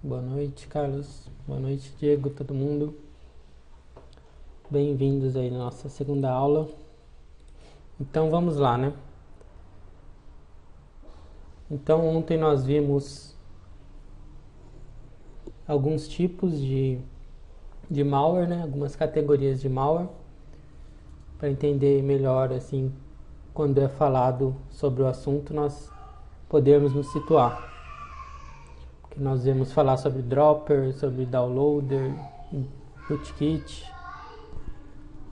Boa noite, Carlos. Boa noite, Diego, todo mundo. Bem-vindos aí na nossa segunda aula. Então vamos lá, né? Então ontem nós vimos alguns tipos de malware, né? Algumas categorias de malware, para entender melhor, assim, quando é falado sobre o assunto, nós podermos nos situar. Que nós vamos falar sobre dropper, sobre downloader, rootkit,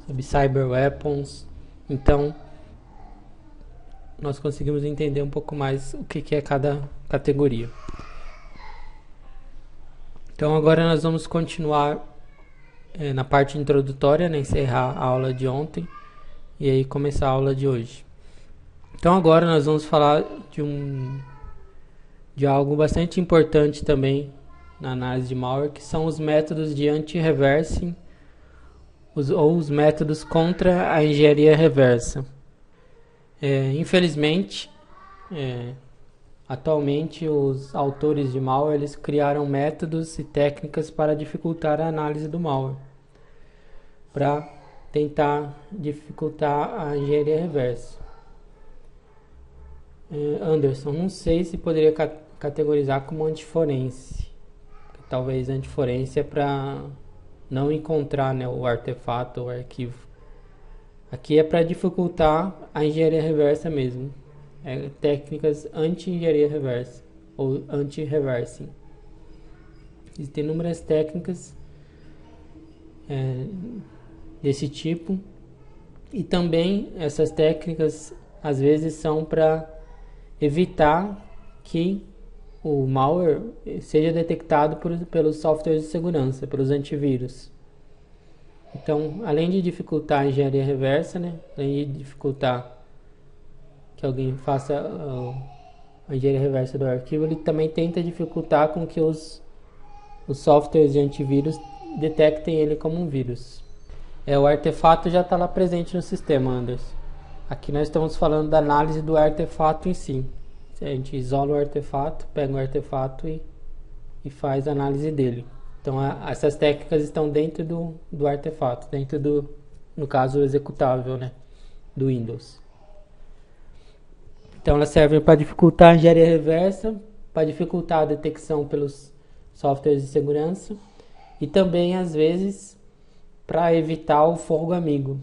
sobre cyber weapons. Então, nós conseguimos entender um pouco mais o que é cada categoria. Então, agora nós vamos continuar na parte introdutória, né, encerrar a aula de ontem e aí começar a aula de hoje. Então, agora nós vamos falar de algo bastante importante também na análise de malware, que são os métodos de anti-reversing ou os métodos contra a engenharia reversa. Infelizmente, atualmente os autores de malware eles criaram métodos e técnicas para dificultar a análise do malware, para tentar dificultar a engenharia reversa. Anderson, não sei se poderia categorizar como antiforense. Talvez antiforense é para não encontrar, né, o artefato ou o arquivo. Aqui é para dificultar a engenharia reversa mesmo. Técnicas anti-engenharia reversa ou anti-reversing. Existem inúmeras técnicas desse tipo, e também essas técnicas às vezes são para evitar que o malware seja detectado pelos softwares de segurança, pelos antivírus. Então, além de dificultar a engenharia reversa, né, além de dificultar que alguém faça a engenharia reversa do arquivo, ele também tenta dificultar com que os softwares de antivírus detectem ele como um vírus. O artefato já está lá presente no sistema, Anderson. Aqui nós estamos falando da análise do artefato em si. A gente isola o artefato, pega o artefato e faz a análise dele. Então essas técnicas estão dentro do artefato, dentro no caso, o executável, né, do Windows. Então elas servem para dificultar a engenharia reversa, para dificultar a detecção pelos softwares de segurança e também, às vezes, para evitar o fogo amigo.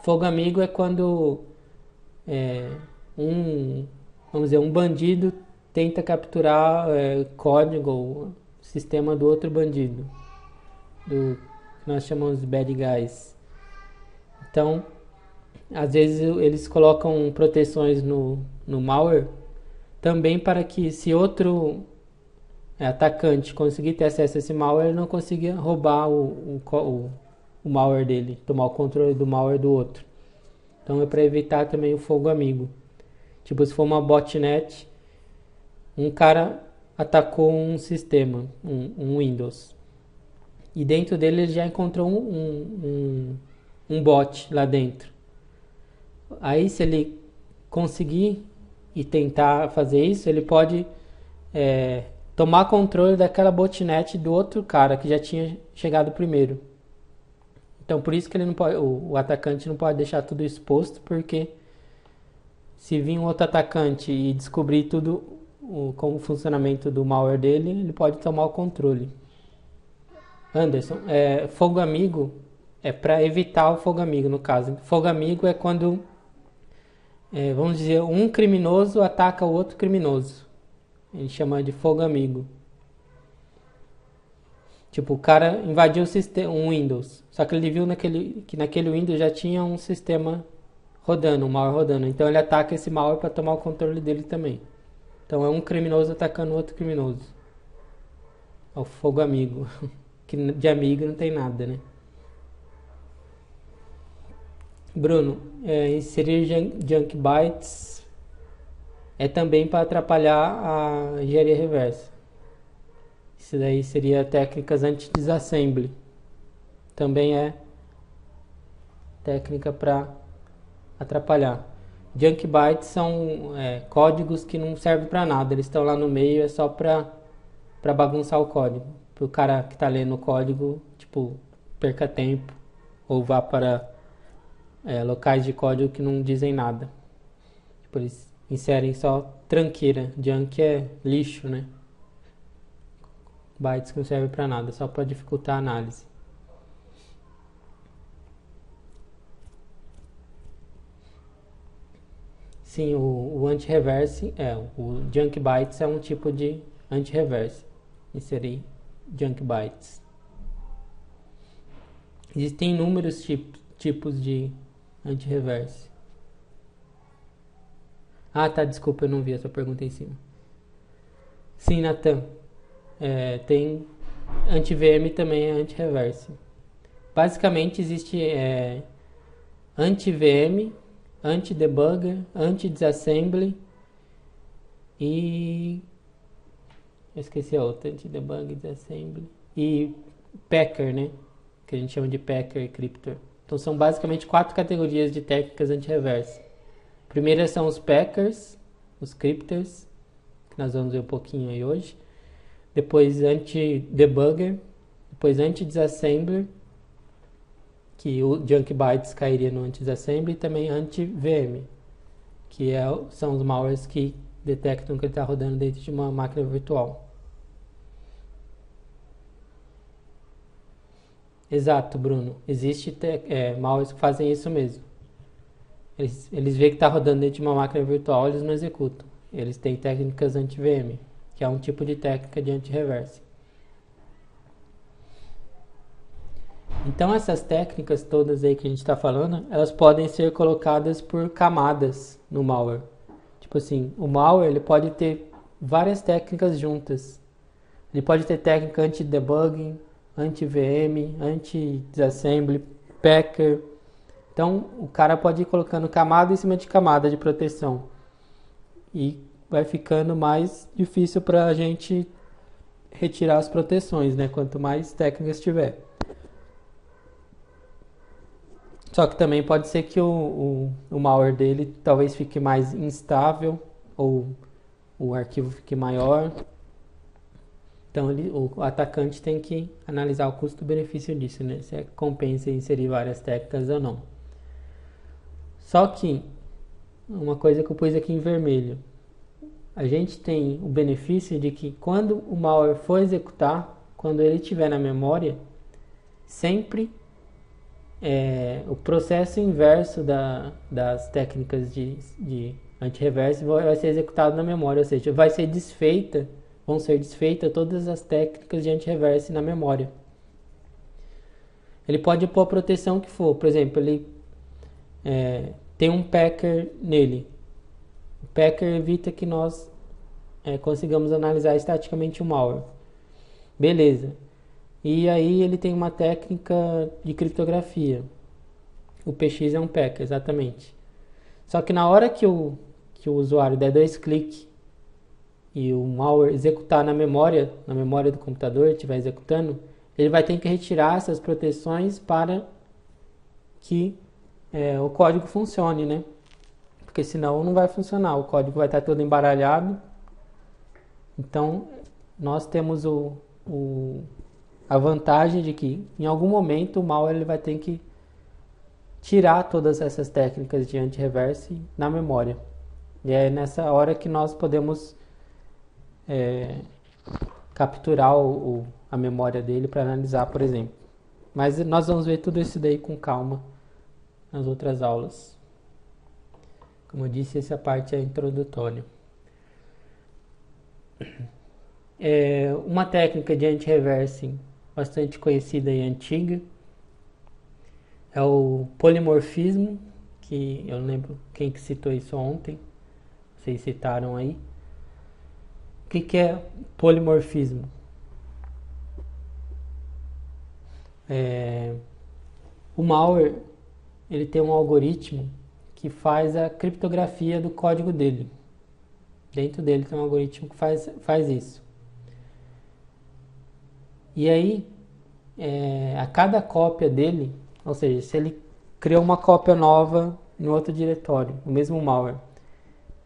Fogo amigo é quando um bandido tenta capturar código ou sistema do outro bandido, do que nós chamamos de bad guys. Então, às vezes eles colocam proteções no malware também para que, se outro atacante conseguir ter acesso a esse malware, ele não consiga roubar o malware dele, tomar o controle do malware do outro. Então é para evitar também o fogo amigo. Tipo, se for uma botnet, um cara atacou um sistema, um Windows, e dentro dele ele já encontrou um bot lá dentro. Aí, se ele conseguir e tentar fazer isso, ele pode tomar controle daquela botnet do outro cara que já tinha chegado primeiro. Então, por isso que ele não pode, o atacante não pode deixar tudo exposto, porque se vir um outro atacante e descobrir tudo como o funcionamento do malware dele, ele pode tomar o controle. Anderson, fogo amigo é para evitar o fogo amigo, no caso. Fogo amigo é quando, vamos dizer, um criminoso ataca o outro criminoso. Ele chama de fogo amigo. Tipo, o cara invadiu um Windows, só que ele viu que naquele Windows já tinha um sistema rodando, um malware rodando. Então ele ataca esse malware para tomar o controle dele também. Então é um criminoso atacando outro criminoso. É o fogo amigo. Que de amigo não tem nada, né? Bruno, inserir junk bytes é também para atrapalhar a engenharia reversa. Isso daí seria técnicas anti-disassembly. Também é técnica para atrapalhar. Junk bytes são códigos que não servem para nada. Eles estão lá no meio, é só para para bagunçar o código. Para o cara que está lendo o código, tipo, perca tempo ou vá para locais de código que não dizem nada. Tipo, eles inserem só tranqueira. Junk é lixo, né? Bytes que não serve para nada, só para dificultar a análise. Sim, o anti-reverse o junk bytes é um tipo de anti-reverse. Inserir junk bytes. Existem inúmeros tipos de anti-reverse. Ah, tá, desculpa, eu não vi essa pergunta em cima. Sim, Natan. Tem anti-VM também é anti-reverse. Basicamente existe anti-VM, anti-debugger, anti-disassembly e... eu esqueci a outra, anti-debug, disassembly e packer, né? Que a gente chama de packer e cryptor. Então são basicamente 4 categorias de técnicas anti-reverse. Primeiro são os packers, os cryptors, que nós vamos ver um pouquinho aí hoje. Depois anti-debugger, depois anti-disassembler, que o junk bytes cairia no anti-disassembly, e também anti-VM, que são os malwares que detectam que ele está rodando dentro de uma máquina virtual. Exato, Bruno. Existe malwares que fazem isso mesmo. Eles veem que está rodando dentro de uma máquina virtual, eles não executam. Eles têm técnicas anti-VM, que é um tipo de técnica de anti-reverse. Então essas técnicas todas aí que a gente está falando, elas podem ser colocadas por camadas no malware. Tipo assim, o malware ele pode ter várias técnicas juntas. Ele pode ter técnica anti-debugging, anti-VM, anti-disassembly, packer. Então o cara pode ir colocando camada em cima de camada de proteção. E vai ficando mais difícil para a gente retirar as proteções, né? Quanto mais técnicas tiver. Só que também pode ser que o malware dele talvez fique mais instável ou o arquivo fique maior. Então o atacante tem que analisar o custo-benefício disso, né? Se compensa inserir várias técnicas ou não. Só que uma coisa que eu pus aqui em vermelho. A gente tem o benefício de que quando o malware for executar, quando ele estiver na memória, sempre o processo inverso das técnicas de anti-reverse vai ser executado na memória, ou seja, vão ser desfeitas todas as técnicas de anti-reverse na memória. Ele pode pôr a proteção que for, por exemplo, ele tem um packer nele. O packer evita que nós consigamos analisar estaticamente o malware. Beleza. E aí ele tem uma técnica de criptografia. O PX é um packer, exatamente. Só que na hora que o usuário der 2 cliques e o malware executar na memória do computador, estiver executando, ele vai ter que retirar essas proteções para que o código funcione, né? Porque senão não vai funcionar, o código vai estar todo embaralhado. Então, nós temos a vantagem de que, em algum momento, o malware ele vai ter que tirar todas essas técnicas de anti-reverse na memória. E é nessa hora que nós podemos capturar a memória dele para analisar, por exemplo. Mas nós vamos ver tudo isso daí com calma nas outras aulas. Como eu disse, essa parte é introdutória. Uma técnica de anti-reversing bastante conhecida e antiga é o polimorfismo, que eu não lembro quem que citou isso ontem, vocês citaram aí. O que é polimorfismo? O malware ele tem um algoritmo que faz a criptografia do código dele. Dentro dele tem um algoritmo que faz isso. E aí, a cada cópia dele, ou seja, se ele criou uma cópia nova em outro diretório, o mesmo malware,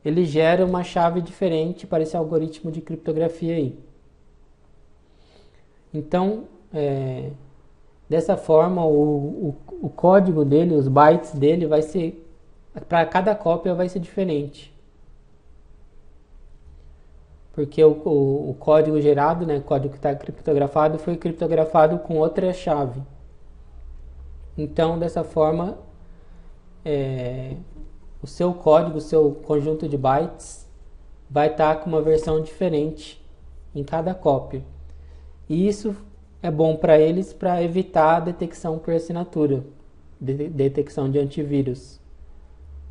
ele gera uma chave diferente para esse algoritmo de criptografia aí. Então, dessa forma, o código dele, os bytes dele, vai ser, para cada cópia vai ser diferente. Porque o código gerado, né, o código que está criptografado, foi criptografado com outra chave. Então, dessa forma, o seu código, o seu conjunto de bytes, vai estar com uma versão diferente em cada cópia. E isso é bom para eles para evitar a detecção por assinatura, detecção de antivírus.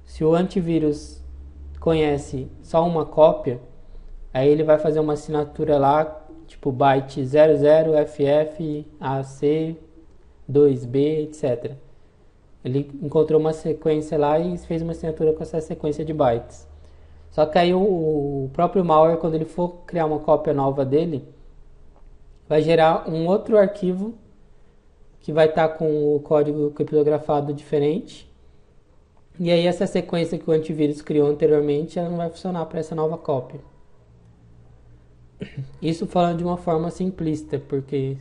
Se o antivírus conhece só uma cópia, aí ele vai fazer uma assinatura lá, tipo byte 00FF AC 2B, etc. Ele encontrou uma sequência lá e fez uma assinatura com essa sequência de bytes. Só que aí o próprio malware, quando ele for criar uma cópia nova dele, vai gerar um outro arquivo que vai estar com o código criptografado diferente. E aí essa sequência que o antivírus criou anteriormente, ela não vai funcionar para essa nova cópia. Isso falando de uma forma simplista, porque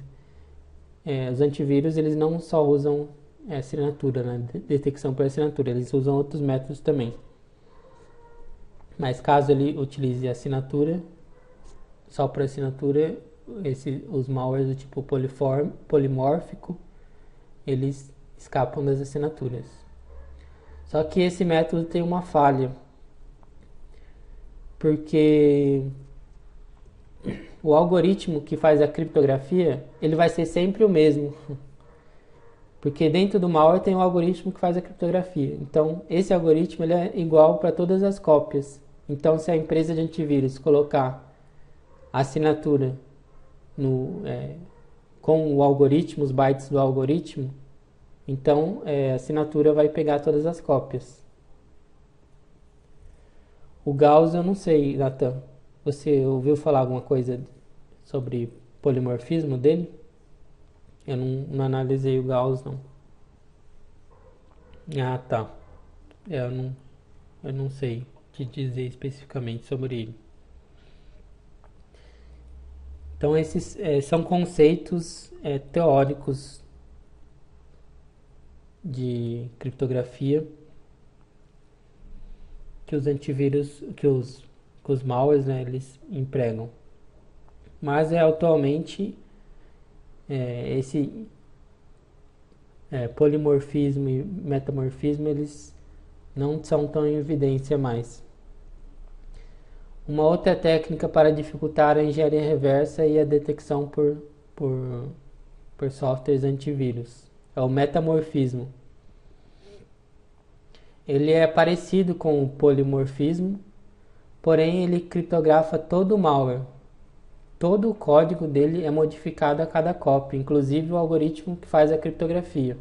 os antivírus eles não só usam assinatura, né? Detecção por assinatura, eles usam outros métodos também. Mas caso ele utilize assinatura, só por assinatura, os malwares do tipo polimórfico, eles escapam das assinaturas. Só que esse método tem uma falha, porque o algoritmo que faz a criptografia, ele vai ser sempre o mesmo. Porque dentro do malware tem um algoritmo que faz a criptografia. Então, esse algoritmo ele é igual para todas as cópias. Então, se a empresa de antivírus colocar a assinatura com o algoritmo, os bytes do algoritmo, então a assinatura vai pegar todas as cópias. O Gauss eu não sei, Nathan. Você ouviu falar alguma coisa sobre polimorfismo dele? Eu não analisei o Gauss, não. Ah, tá. Eu não sei te dizer especificamente sobre ele. Então, esses são conceitos teóricos de criptografia que os antivírus, que os malwares, né, eles empregam. Mas atualmente esse polimorfismo e metamorfismo eles não são tão em evidência mais. Uma outra técnica para dificultar a engenharia reversa e a detecção por softwares antivírus é o metamorfismo. Ele é parecido com o polimorfismo, porém ele criptografa todo o malware. Todo o código dele é modificado a cada cópia, inclusive o algoritmo que faz a criptografia.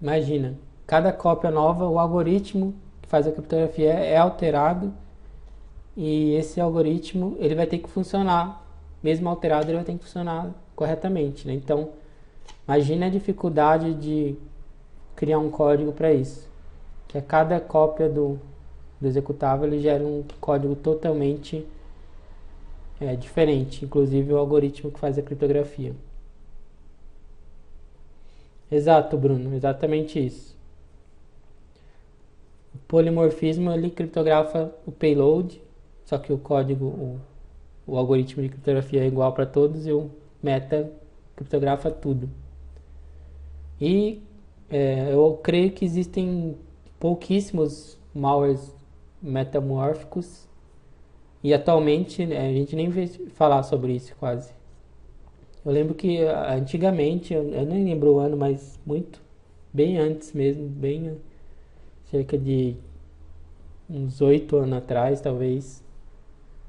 Imagina, cada cópia nova, o algoritmo que faz a criptografia é alterado e esse algoritmo ele vai ter que funcionar, mesmo alterado ele vai ter que funcionar corretamente, né? Então, imagina a dificuldade de criar um código para isso, que a cada cópia do executável ele gera um código totalmente diferente, inclusive o algoritmo que faz a criptografia. Exato, Bruno, exatamente isso. O polimorfismo ele criptografa o payload, só que o código, o algoritmo de criptografia é igual para todos e o meta criptografa tudo. E eu creio que existem pouquíssimos malwares metamórficos e atualmente a gente nem vê falar sobre isso quase. Eu lembro que antigamente, eu nem lembro o ano, mas muito, bem antes mesmo, bem cerca de uns 8 anos atrás, talvez,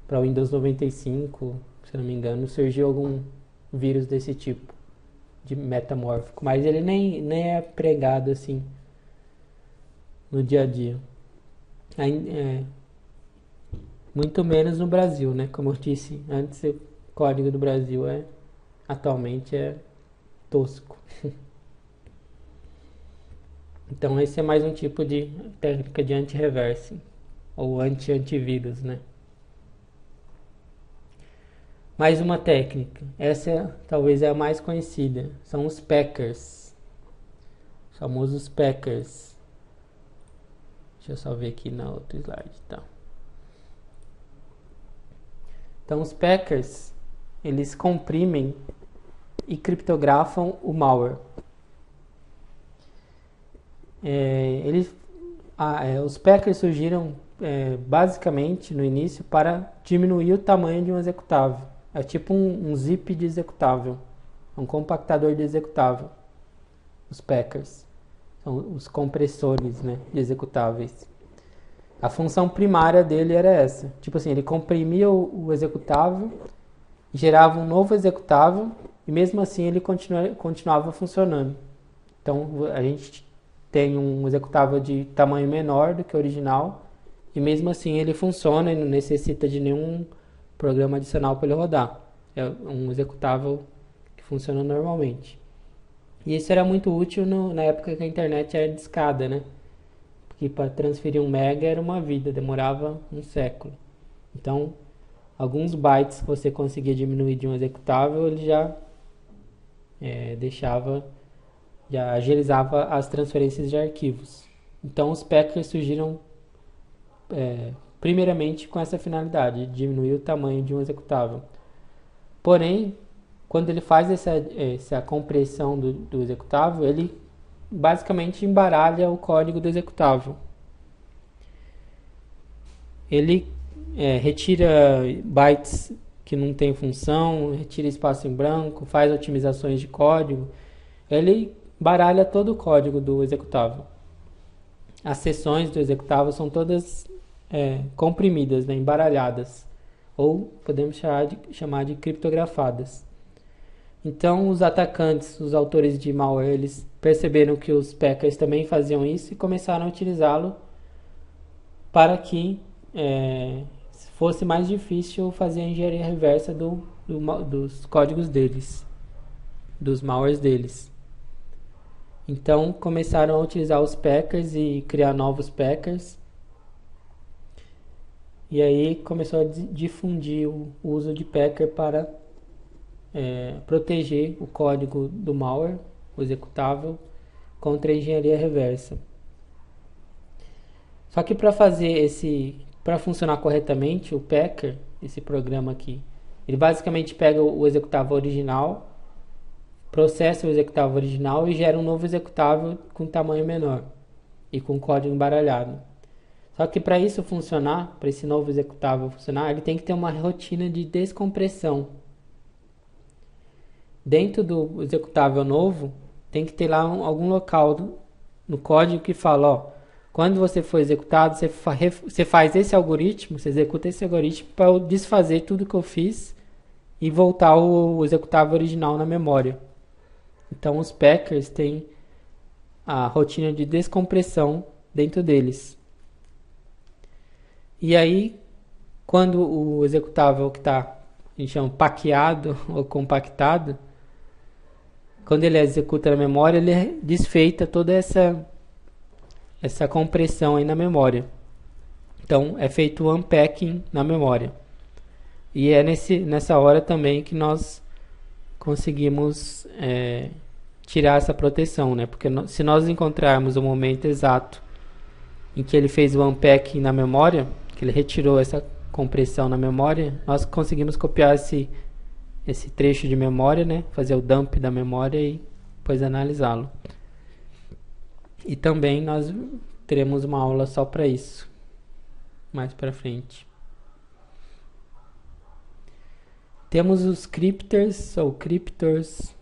para o Windows 95, se não me engano, surgiu algum vírus desse tipo, de metamórfico, mas ele nem é pregado assim no dia a dia. Muito menos no Brasil, né? Como eu disse antes, o código do Brasil atualmente é tosco. Então esse é mais um tipo de técnica de anti-reverse ou anti-antivírus, né? Mais uma técnica, essa talvez é a mais conhecida, são os packers, os famosos packers. Deixa eu só ver aqui na outra slide, tá? Então os packers, eles comprimem e criptografam o malware. Os packers surgiram basicamente no início para diminuir o tamanho de um executável. É tipo um zip de executável, um compactador de executável. Os packers são os compressores, né, de executáveis. A função primária dele era essa. Tipo assim, ele comprimia o executável, gerava um novo executável e mesmo assim ele continuava funcionando. Então a gente tem um executável de tamanho menor do que o original e mesmo assim ele funciona e não necessita de nenhum programa adicional para ele rodar. É um executável que funciona normalmente. E isso era muito útil na época que a internet era discada, né? Porque para transferir 1 mega era uma vida, demorava um século. Então, alguns bytes que você conseguia diminuir de um executável, ele já já agilizava as transferências de arquivos. Então, os packers surgiram primeiramente com essa finalidade, de diminuir o tamanho de um executável. Porém, quando ele faz essa compressão do executável, ele basicamente embaralha o código do executável. Ele retira bytes que não tem função, retira espaço em branco, faz otimizações de código. Ele baralha todo o código do executável. As seções do executável são todas comprimidas, né, embaralhadas, ou podemos chamar de criptografadas. Então os atacantes, os autores de malware, eles perceberam que os packers também faziam isso e começaram a utilizá-lo para que fosse mais difícil fazer a engenharia reversa dos códigos deles, dos malwares deles. Então começaram a utilizar os packers e criar novos packers. E aí começou a difundir o uso de packer para proteger o código do malware, o executável, contra a engenharia reversa. Só que para funcionar corretamente, o packer, esse programa aqui, ele basicamente pega o executável original, processa o executável original e gera um novo executável com tamanho menor e com código embaralhado. Só que para isso funcionar, para esse novo executável funcionar, ele tem que ter uma rotina de descompressão. Dentro do executável novo, tem que ter lá algum local no código que fala, ó, quando você for executado, você faz esse algoritmo, você executa esse algoritmo para eu desfazer tudo que eu fiz e voltar o executável original na memória. Então os packers têm a rotina de descompressão dentro deles. E aí, quando o executável que está, a gente chama paqueado ou compactado, quando ele executa na memória, ele desfeita toda essa compressão aí na memória. Então é feito o unpacking na memória. E é nessa hora também que nós conseguimos tirar essa proteção, né? Porque se nós encontrarmos o momento exato em que ele fez o unpacking na memória, que ele retirou essa compressão na memória, nós conseguimos copiar esse trecho de memória, né? Fazer o dump da memória e depois analisá-lo. E também nós teremos uma aula só para isso, mais para frente. Temos os cryptors ou cryptors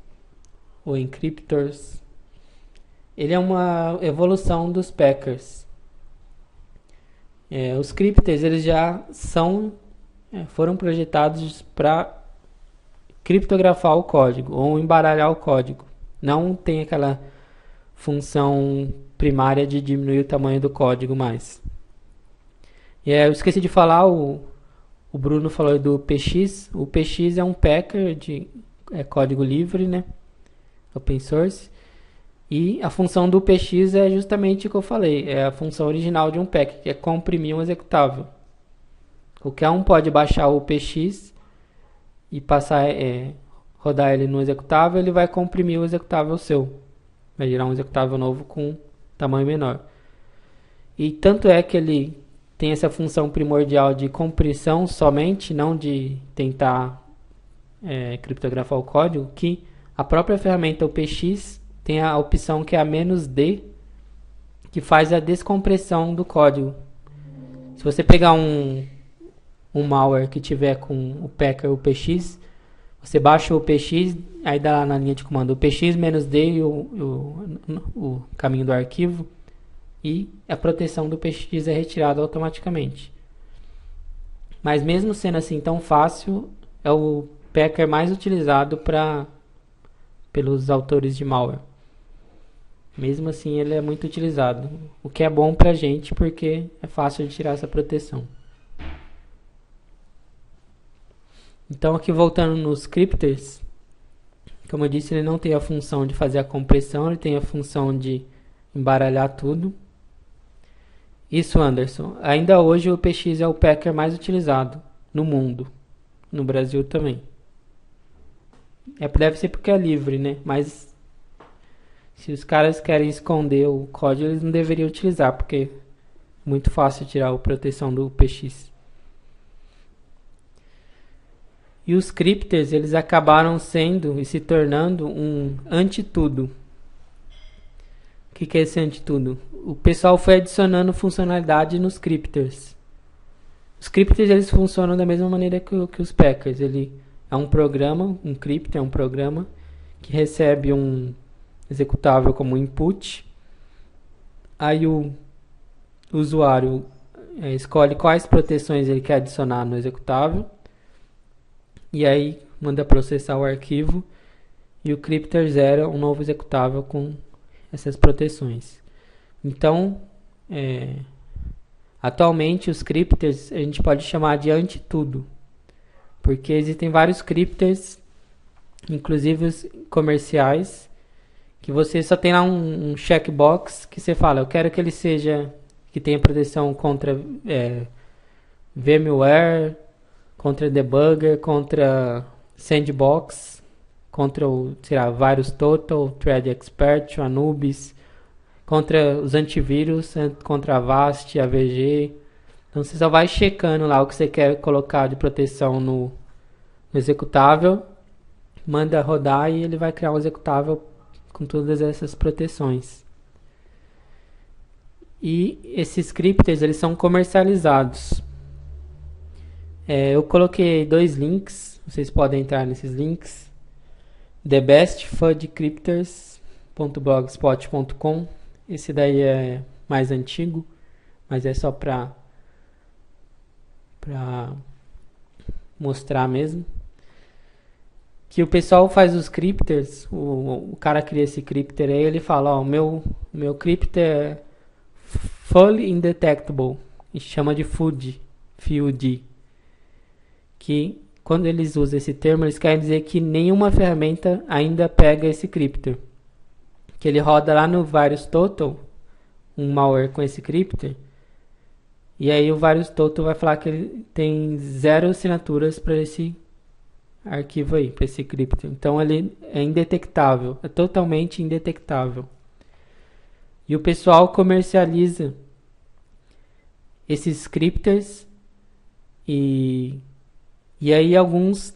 ou encryptors. Ele é uma evolução dos packers. Os cryptors eles já foram projetados para criptografar o código ou embaralhar o código. Não tem aquela função primária de diminuir o tamanho do código mais. Eu esqueci de falar, o Bruno falou do PX. O PX é um packer de código livre, né? Open source. E a função do PX é justamente o que eu falei, é a função original de um packer, que é comprimir um executável. Qualquer um pode baixar o PX e passar rodar ele no executável, ele vai comprimir o executável seu. Vai gerar um executável novo com tamanho menor. E tanto é que ele tem essa função primordial de compressão somente, não de tentar criptografar o código, que a própria ferramenta UPX tem a opção que é a "-d", que faz a descompressão do código. Se você pegar um malware que tiver com o packer UPX, você baixa o UPX, aí dá lá na linha de comando UPX-d e o caminho do arquivo, e a proteção do UPX é retirada automaticamente. Mas mesmo sendo assim tão fácil, é o packer mais utilizado pelos autores de malware. Mesmo assim, ele é muito utilizado, o que é bom pra gente porque é fácil de tirar essa proteção. Então, aqui voltando nos scripters, como eu disse, ele não tem a função de fazer a compressão, ele tem a função de embaralhar tudo. Isso, Anderson. Ainda hoje o UPX é o packer mais utilizado no mundo, no Brasil também. Deve ser porque é livre, né? Mas se os caras querem esconder o código, eles não deveriam utilizar, porque é muito fácil tirar a proteção do UPX. E os scripters, eles acabaram sendo e se tornando um anti-tudo. O que é esse anti-tudo? O pessoal foi adicionando funcionalidade nos scripters. Os scripters, eles funcionam da mesma maneira que os packers. Ele é um programa, um script é um programa que recebe um executável como input. Aí o usuário escolhe quais proteções ele quer adicionar no executável. E aí manda processar o arquivo. E o scripter zera um novo executável com essas proteções. Então, atualmente os scripters a gente pode chamar de anti-tudo. Porque existem vários scripters, inclusive os comerciais, que você só tem lá um checkbox que você fala, eu quero que ele seja, que tenha proteção contra VMware, contra debugger, contra sandbox, contra o, sei lá, VirusTotal, Threat Expert, Anubis, contra os antivírus, contra Avast, AVG. Então você só vai checando lá o que você quer colocar de proteção no executável, manda rodar e ele vai criar um executável com todas essas proteções. E esses scripters, eles são comercializados. Eu coloquei 2 links, vocês podem entrar nesses links. thebestfudcrypters.blogspot.com. Esse daí é mais antigo, mas é só para mostrar mesmo. Que o pessoal faz os crypters, o cara cria esse crypter aí, ele fala, o meu crypter é fully indetectable, e chama de FUD, que quando eles usam esse termo, eles querem dizer que nenhuma ferramenta ainda pega esse crypter. Que ele roda lá no VirusTotal, um malware com esse crypter, e aí o VirusTotal vai falar que ele tem 0 assinaturas para esse arquivo aí, para esse crypter. Então ele é indetectável, é totalmente indetectável. E o pessoal comercializa esses scripters e aí alguns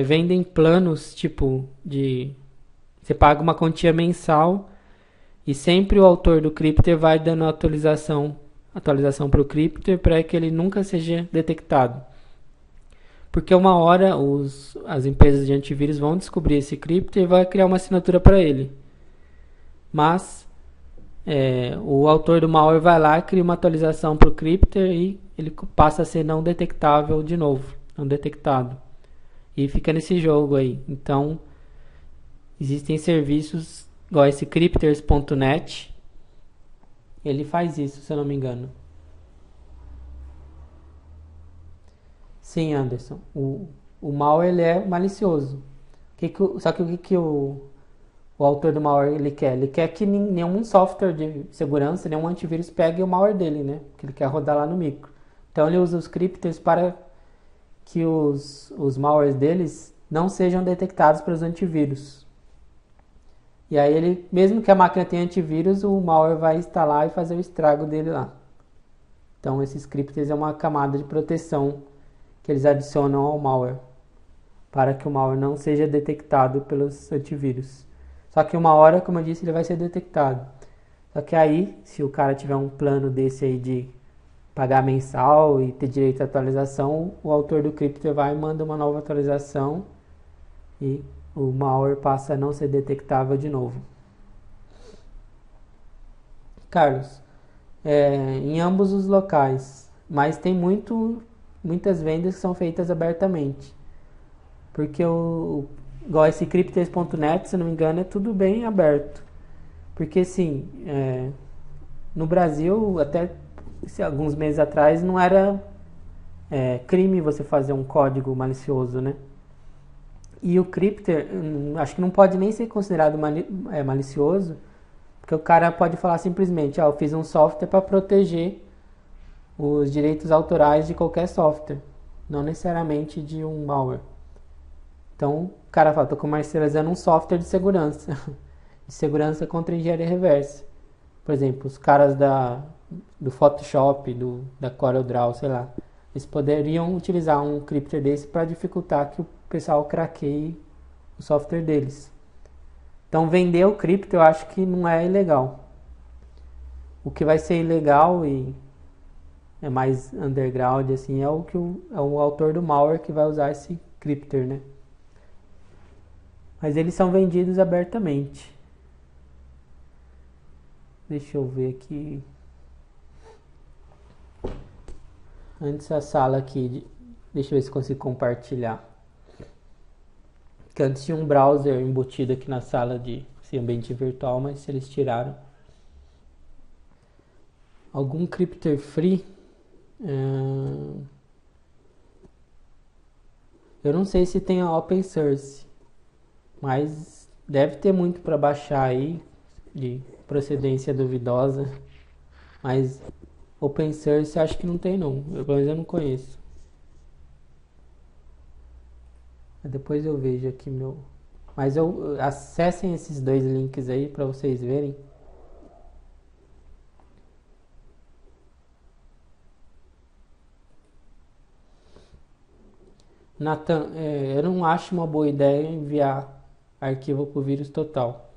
vendem planos tipo de você paga uma quantia mensal e sempre o autor do crypter vai dando atualização para o crypter para que ele nunca seja detectado. Porque uma hora as empresas de antivírus vão descobrir esse crypter e vai criar uma assinatura para ele. Mas o autor do malware vai lá, cria uma atualização para o crypter e ele passa a ser não detectável de novo, não detectado. E fica nesse jogo aí. Então, existem serviços igual esse crypters.net. Ele faz isso, se eu não me engano. Sim, Anderson. O malware ele é malicioso. Só que o que o autor do malware ele quer? Ele quer que nenhum software de segurança, nenhum antivírus pegue o malware dele, né? Que ele quer rodar lá no micro. Então ele usa os crypters para que os malwares deles não sejam detectados pelos antivírus. E aí ele, mesmo que a máquina tenha antivírus, o malware vai instalar e fazer o estrago dele lá. Então esses scripts é uma camada de proteção que eles adicionam ao malware, para que o malware não seja detectado pelos antivírus. Só que uma hora, como eu disse, ele vai ser detectado. Só que aí, se o cara tiver um plano desse aí de pagar mensal e ter direito à atualização, o autor do crypto vai e manda uma nova atualização e o malware passa a não ser detectável de novo. Carlos, em ambos os locais, mas tem muitas vendas que são feitas abertamente. Porque igual esse crypters.net, se não me engano, é tudo bem aberto. Porque assim, no Brasil, até alguns meses atrás, não era crime você fazer um código malicioso, né? E o crypter, acho que não pode nem ser considerado malicioso, porque o cara pode falar simplesmente, eu fiz um software para proteger os direitos autorais de qualquer software, não necessariamente de um malware. Então, o cara fala, estou comercializando um software de segurança contra engenharia reversa. Por exemplo, os caras do Photoshop, da CorelDRAW, sei lá, eles poderiam utilizar um crypter desse para dificultar que o pessoal craqueie o software deles. Então, vender o cripto eu acho que não é ilegal. O que vai ser ilegal e é mais underground assim é o autor do malware que vai usar esse crypter, né? Mas eles são vendidos abertamente. Deixa eu ver aqui. Antes a sala aqui. Deixa eu ver se consigo compartilhar. Que antes tinha um browser embutido aqui na sala de ambiente virtual, mas eles tiraram. Algum crypter free? Eu não sei se tem a open source, mas deve ter muito para baixar aí de procedência duvidosa. Mas open source acho que não tem não. Pelo menos eu não conheço. Depois eu vejo aqui meu. Mas acessem esses dois links aí para vocês verem. Nathan, eu não acho uma boa ideia enviar arquivo para o vírus total.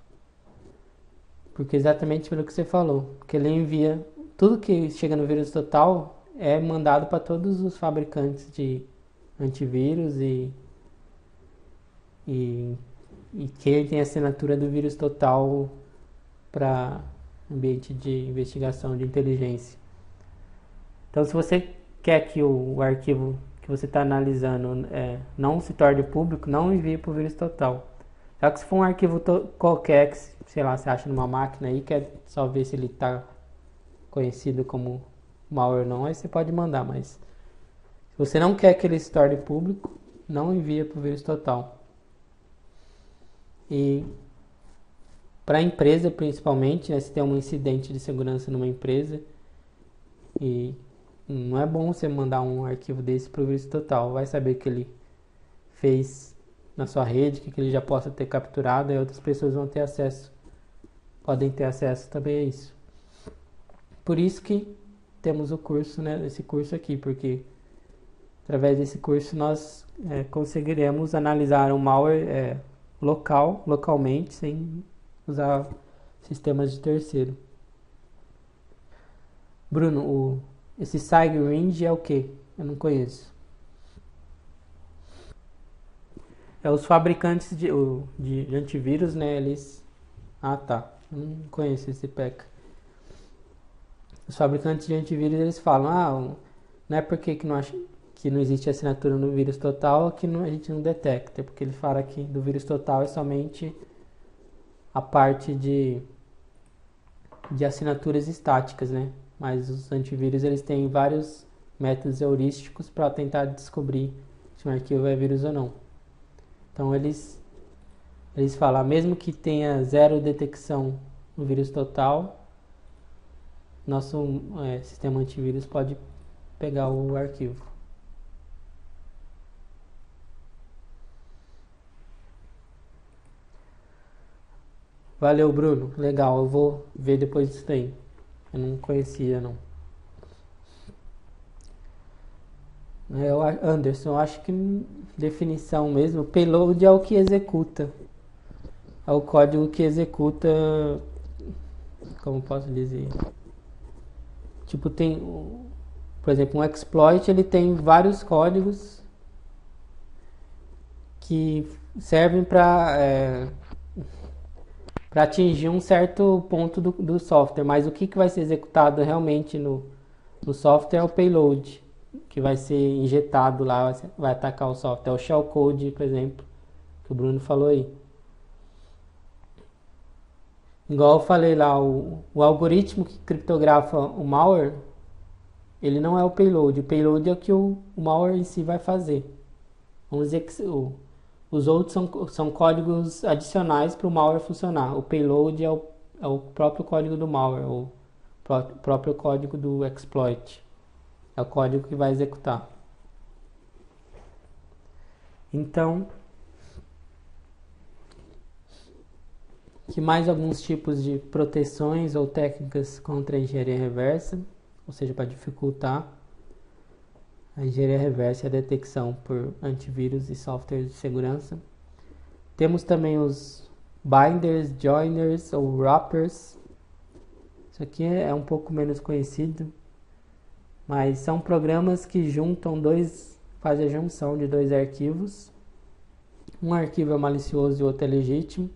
Porque exatamente pelo que você falou. Porque ele envia. Tudo que chega no vírus total é mandado para todos os fabricantes de antivírus e que ele tem a assinatura do vírus total para ambiente de investigação de inteligência. Então, se você quer que o arquivo que você está analisando não se torne público, não envie para o vírus total. Só que se for um arquivo qualquer, que, sei lá, você acha numa máquina aí, quer só ver se ele está conhecido como malware ou não, aí você pode mandar, mas se você não quer que ele se torne público, não envia para o vírus total. E para a empresa principalmente, né, se tem um incidente de segurança numa empresa, e não é bom você mandar um arquivo desse para o vírus total, vai saber que ele fez na sua rede, que ele já possa ter capturado, e outras pessoas vão ter acesso, podem ter acesso também a isso. Por isso que temos o curso, né, esse curso aqui, porque através desse curso nós conseguiremos analisar um malware localmente, sem usar sistemas de terceiro. Bruno, esse SideWinds é o que? Eu não conheço. Os fabricantes de antivírus, né? Eles. Ah, tá. Eu não conheço esse PECA. Os fabricantes de antivírus eles falam: não é porque que não existe assinatura no vírus total que a gente não detecta. Porque ele fala que do vírus total é somente a parte de assinaturas estáticas, né? Mas os antivírus eles têm vários métodos heurísticos para tentar descobrir se um arquivo é vírus ou não. Então eles falam, mesmo que tenha zero detecção no vírus total, nosso sistema antivírus pode pegar o arquivo. Valeu, Bruno. Legal, eu vou ver depois disso daí. Eu não conhecia, não. Anderson, eu acho que definição mesmo, payload é o que executa. É o código que executa, como posso dizer? Tipo, tem, por exemplo, um exploit, ele tem vários códigos que servem para atingir um certo ponto do software, mas o que vai ser executado realmente no software é o payload, que vai ser injetado lá, vai atacar o software. É o shellcode, por exemplo, que o Bruno falou aí. Igual eu falei lá, o algoritmo que criptografa o malware, ele não é o payload é o que o malware em si vai fazer. Vamos dizer que os outros são códigos adicionais para o malware funcionar. O payload é o próprio código do malware, o próprio código do exploit. É o código que vai executar. Então, que mais alguns tipos de proteções ou técnicas contra a engenharia reversa, ou seja, para dificultar a engenharia reversa e a detecção por antivírus e softwares de segurança. Temos também os binders, joiners ou wrappers. Isso aqui é um pouco menos conhecido, mas são programas que fazem a junção de dois arquivos. Um arquivo é malicioso e o outro é legítimo.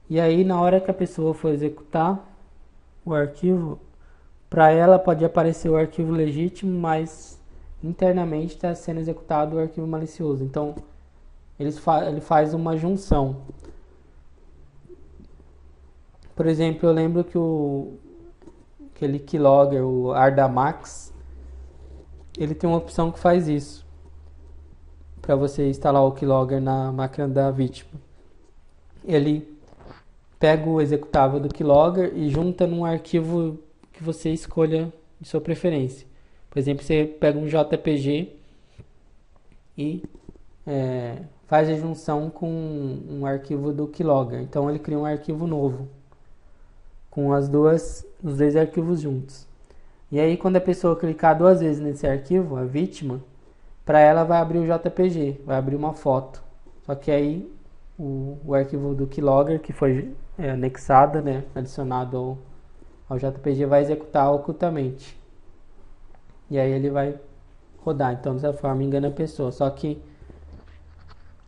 E aí, na hora que a pessoa for executar o arquivo, para ela pode aparecer o arquivo legítimo, mas internamente está sendo executado o arquivo malicioso. Então, ele faz uma junção. Por exemplo, eu lembro que aquele keylogger, o Ardamax, ele tem uma opção que faz isso, para você instalar o keylogger na máquina da vítima. Ele pega o executável do keylogger e junta num arquivo que você escolha de sua preferência. Por exemplo, você pega um JPG e faz a junção com um arquivo do keylogger. Então ele cria um arquivo novo com os dois arquivos juntos. E aí quando a pessoa clicar duas vezes nesse arquivo, a vítima, para ela vai abrir o JPG, vai abrir uma foto. Só que aí o arquivo do keylogger que foi anexado, adicionado ao JPG, vai executar ocultamente. E aí ele vai rodar. Então dessa forma engana a pessoa. Só que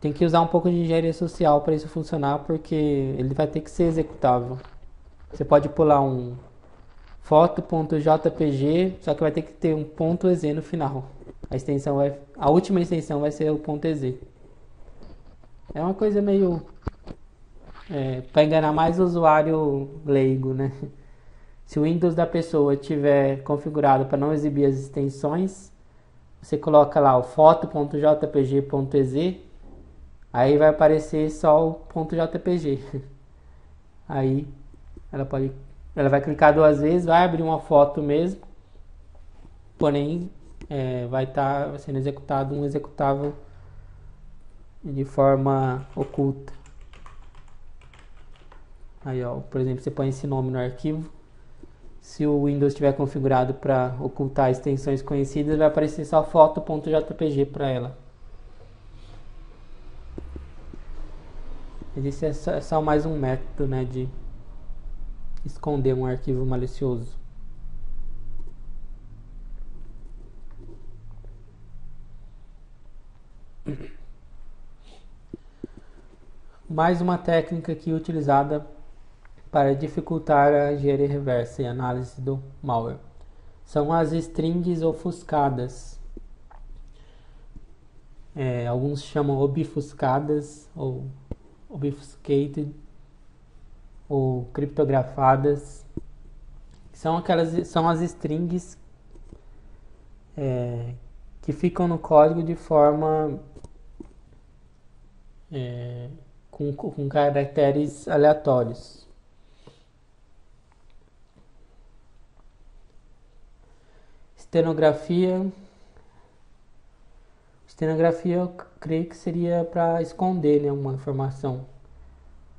tem que usar um pouco de engenharia social para isso funcionar, porque ele vai ter que ser executável. Você pode pular um foto.jpg, só que vai ter que ter um .ez no final. A última extensão vai ser o .ez. É uma coisa meio para enganar mais o usuário leigo, né? Se o Windows da pessoa estiver configurado para não exibir as extensões, você coloca lá o foto.jpg.ez, aí vai aparecer só o .jpg. Aí ela vai clicar duas vezes, vai abrir uma foto mesmo, porém vai estar sendo executado um executável de forma oculta. Aí, por exemplo, você põe esse nome no arquivo. Se o Windows estiver configurado para ocultar extensões conhecidas, vai aparecer só foto.jpg para ela. Esse é só mais um método, de esconder um arquivo malicioso. Mais uma técnica aqui utilizada para dificultar a engenharia reversa e análise do malware são as strings ofuscadas. Alguns chamam obfuscadas ou obfuscated ou criptografadas. São as strings que ficam no código de forma com caracteres aleatórios. Estenografia eu creio que seria para esconder uma informação.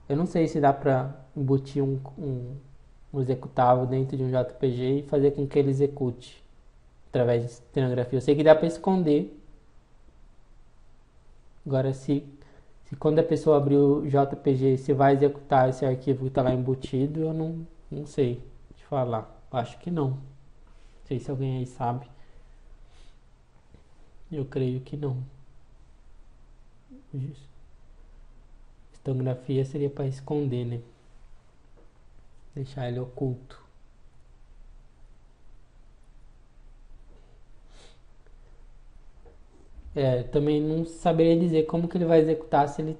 Eu não sei se dá para embutir um executável dentro de um JPG e fazer com que ele execute através de estereografia. Eu sei que dá para esconder. Agora, se quando a pessoa abrir o JPG, se vai executar esse arquivo que está lá embutido, eu não sei te falar. Acho que não. Não sei se alguém aí sabe. Eu creio que não. Estereografia seria para esconder, né? Deixar ele oculto. Também não saberia dizer como que ele vai executar se ele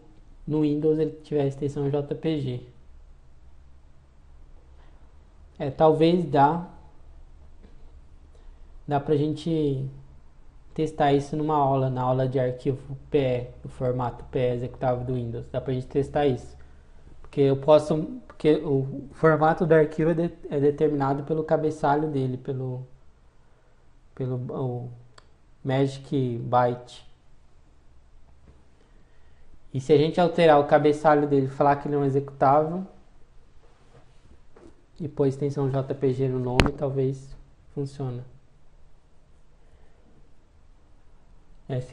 no Windows ele tiver a extensão JPG. Talvez dá pra gente testar isso numa aula, na aula de arquivo PE, do formato PE executável do Windows. Dá pra gente testar isso. Porque o formato do arquivo é determinado pelo cabeçalho dele, pelo o Magic Byte. E se a gente alterar o cabeçalho dele, falar que ele é um executável e pôr extensão JPG no nome, talvez funcione.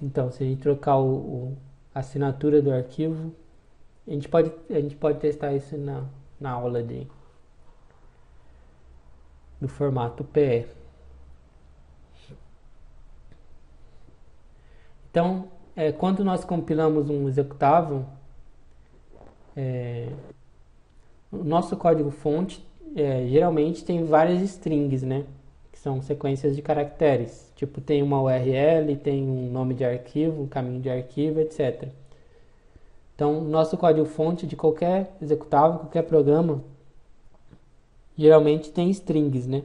Então, se a gente trocar a assinatura do arquivo, a gente pode testar isso na aula do formato PE. Então, quando nós compilamos um executável, o nosso código-fonte geralmente tem várias strings, né? Que são sequências de caracteres. Tipo, tem uma URL, tem um nome de arquivo, um caminho de arquivo, etc. Então, o nosso código-fonte de qualquer executável, qualquer programa, geralmente tem strings, né?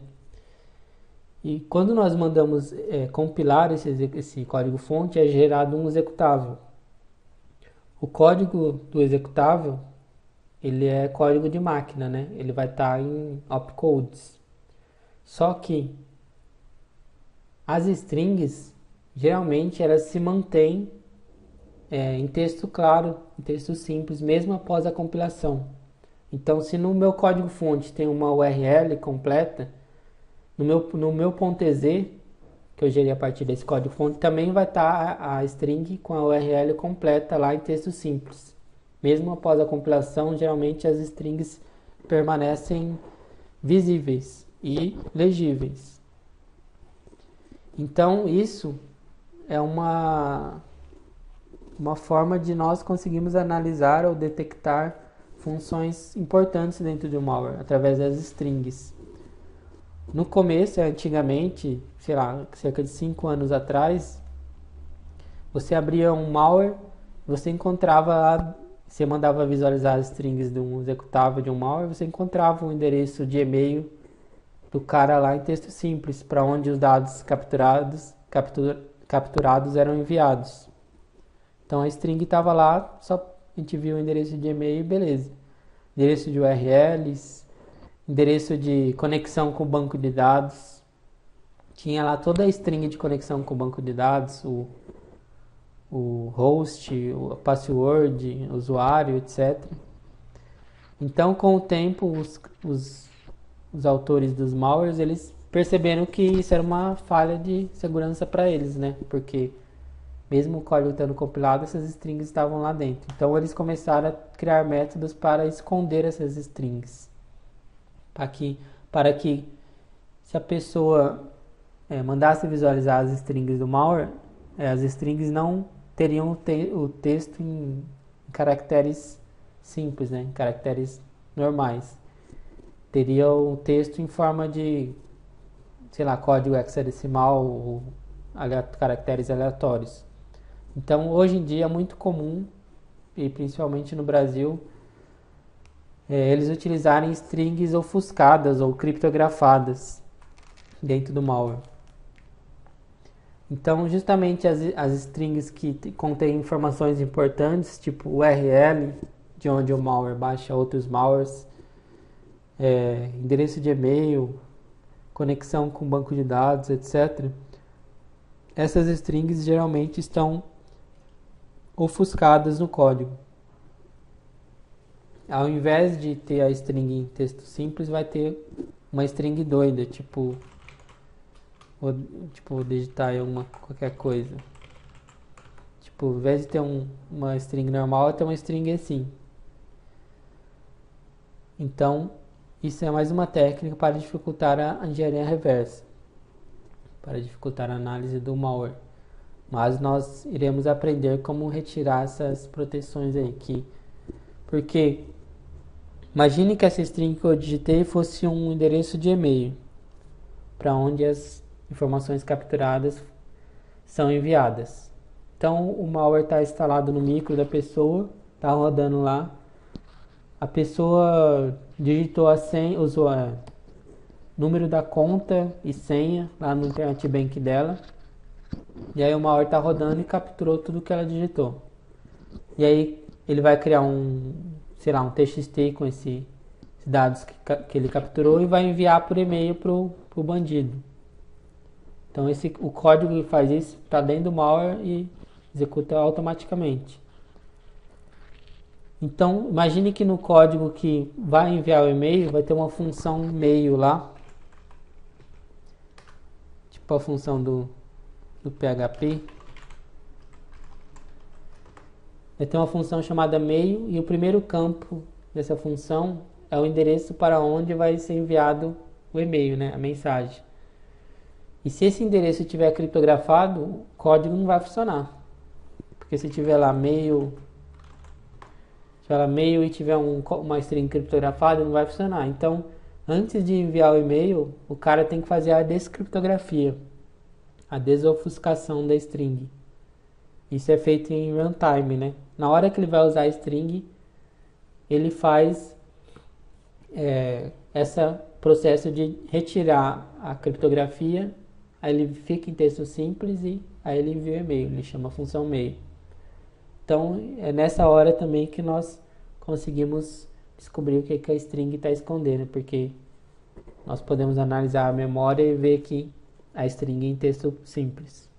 E quando nós mandamos compilar esse código-fonte, é gerado um executável. O código do executável, ele é código de máquina, né? Ele vai estar em opcodes. Só que as strings, geralmente, elas se mantêm em texto claro, em texto simples, mesmo após a compilação. Então, se no meu código-fonte tem uma URL completa, no meu .ez, que eu gerei a partir desse código-fonte, também vai estar a string com a URL completa lá em texto simples. Mesmo após a compilação, geralmente as strings permanecem visíveis e legíveis. Então, isso é uma forma de nós conseguirmos analisar ou detectar funções importantes dentro de um malware, através das strings. No começo, antigamente, sei lá, cerca de 5 anos atrás, você abria um malware, você encontrava, você mandava visualizar as strings de um executável de um malware, você encontrava um endereço de e-mail do cara lá em texto simples, para onde os dados capturados eram enviados. Então a string estava lá, só a gente viu o endereço de e-mail e beleza. Endereço de URLs, endereço de conexão com o banco de dados. Tinha lá toda a string de conexão com o banco de dados, o host, o password, usuário, etc. Então, com o tempo, os autores dos malwares, eles perceberam que isso era uma falha de segurança para eles, né? Porque mesmo o código estando compilado, essas strings estavam lá dentro. Então, eles começaram a criar métodos para esconder essas strings. Para que se a pessoa mandasse visualizar as strings do malware, as strings não teriam o texto em caracteres simples, né? Em caracteres normais. Teria o texto em forma de, sei lá, código hexadecimal ou caracteres aleatórios. Então, hoje em dia é muito comum, e principalmente no Brasil, eles utilizarem strings ofuscadas ou criptografadas dentro do malware. Então, justamente as strings que contêm informações importantes, tipo URL, de onde o malware baixa outros malwares, endereço de e-mail, conexão com banco de dados, etc. Essas strings geralmente estão ofuscadas no código. ao invés de ter a string em texto simples, vai ter uma string doida, tipo, tipo digitar aí qualquer coisa. Tipo, ao invés de ter uma string normal, vai ter uma string assim. Então, isso é mais uma técnica para dificultar a engenharia reversa, para dificultar a análise do malware. Mas nós iremos aprender como retirar essas proteções aí. Porque imagine que essa string que eu digitei fosse um endereço de e-mail para onde as informações capturadas são enviadas. Então o malware está instalado no micro da pessoa, está rodando lá. A pessoa digitou a senha, usou o número da conta e senha lá no Internet Bank dela. E aí o malware está rodando e capturou tudo que ela digitou. E aí ele vai criar um TXT com esses dados que ele capturou e vai enviar por e-mail pro bandido. Então o código que faz isso está dentro do malware e executa automaticamente. Então, imagine que no código que vai enviar o e-mail vai ter uma função mail lá, tipo a função do PHP. Vai ter uma função chamada mail e o primeiro campo dessa função é o endereço para onde vai ser enviado o e-mail, né, a mensagem. E se esse endereço estiver criptografado, o código não vai funcionar. Porque se tiver lá mail e tiver uma string criptografada, não vai funcionar. Então, antes de enviar o e-mail, o cara tem que fazer a descriptografia, a desofuscação da string. Isso é feito em runtime, né? Na hora que ele vai usar a string, ele faz esse processo de retirar a criptografia, aí ele fica em texto simples e aí ele envia o e-mail, ele chama a função mail. Então, é nessa hora também que nós conseguimos descobrir o que a string está escondendo, porque nós podemos analisar a memória e ver que a string é em texto simples.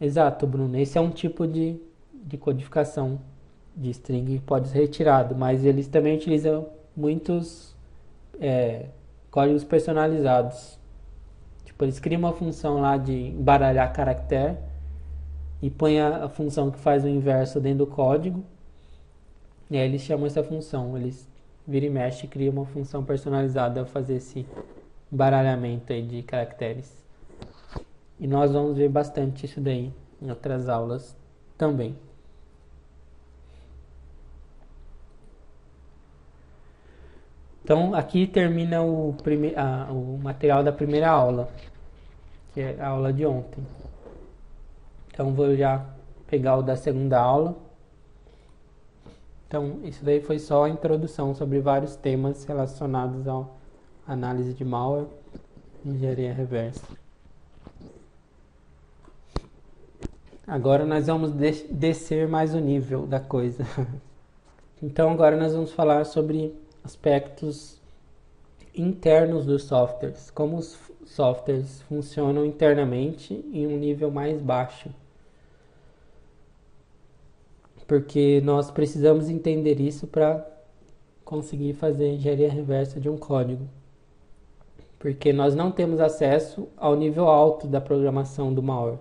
Exato, Bruno. Esse é um tipo de codificação de string que pode ser retirado, mas eles também utilizam muitos códigos personalizados. Tipo, eles criam uma função lá de embaralhar caractere e põe a função que faz o inverso dentro do código. E aí eles chamam essa função. Eles vira e mexe e criam uma função personalizada a fazer esse embaralhamento aí de caracteres. E nós vamos ver bastante isso daí em outras aulas também. Então aqui termina o material da primeira aula, que é a aula de ontem. Então vou já pegar o da segunda aula. Então isso daí foi só a introdução sobre vários temas relacionados à análise de malware e engenharia reversa. Agora nós vamos descer mais o nível da coisa. Então agora nós vamos falar sobre aspectos internos dos softwares, como os softwares funcionam internamente em um nível mais baixo. Porque nós precisamos entender isso para conseguir fazer engenharia reversa de um código. Porque nós não temos acesso ao nível alto da programação do malware.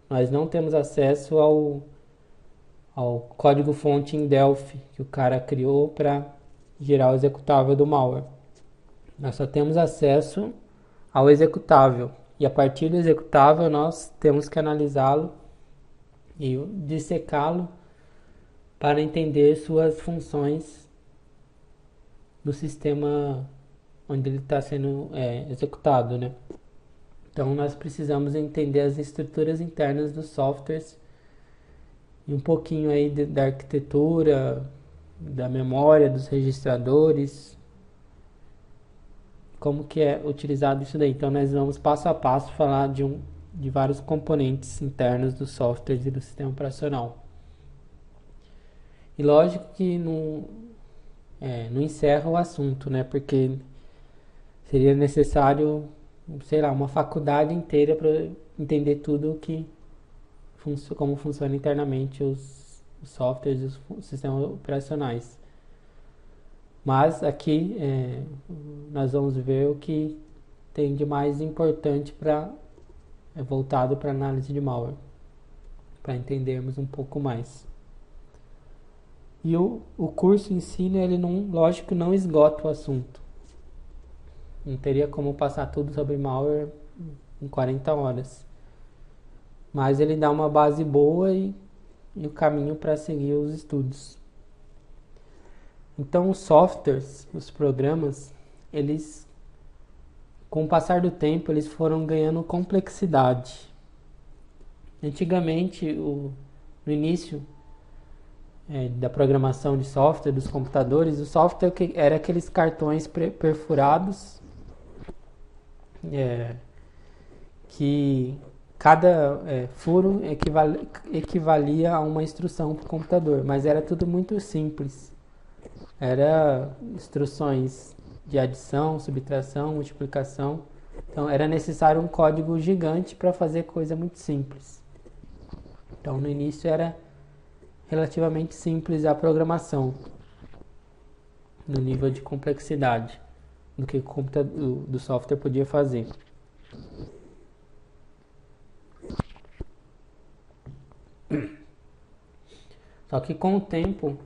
Nós não temos acesso ao código-fonte em Delphi que o cara criou para gerar o executável do malware. Nós só temos acesso ao executável. E a partir do executável nós temos que analisá-lo e dissecá-lo para entender suas funções do sistema onde ele está sendo executado, né? Então nós precisamos entender as estruturas internas dos softwares e um pouquinho aí da arquitetura, da memória, dos registradores, como que é utilizado isso daí. Então nós vamos passo a passo falar de vários componentes internos dos softwares e do sistema operacional. E lógico que não encerra o assunto, né? Porque seria necessário, sei lá, uma faculdade inteira para entender tudo como funciona internamente os softwares e os sistemas operacionais. Mas aqui nós vamos ver o que tem de mais importante voltado para análise de malware, para entendermos um pouco mais. E o curso em si, né, ele não, lógico, não esgota o assunto. Não teria como passar tudo sobre malware em 40 horas. Mas ele dá uma base boa e o caminho para seguir os estudos. Então os softwares, os programas, eles, com o passar do tempo, eles foram ganhando complexidade. Antigamente, no início da programação de software, dos computadores, o software era aqueles cartões perfurados, que cada furo equivalia a uma instrução para o computador, mas era tudo muito simples. Era instruções de adição, subtração, multiplicação. Então era necessário um código gigante para fazer coisa muito simples. Então no início era relativamente simples a programação, no nível de complexidade do que do software podia fazer. Só que com o tempo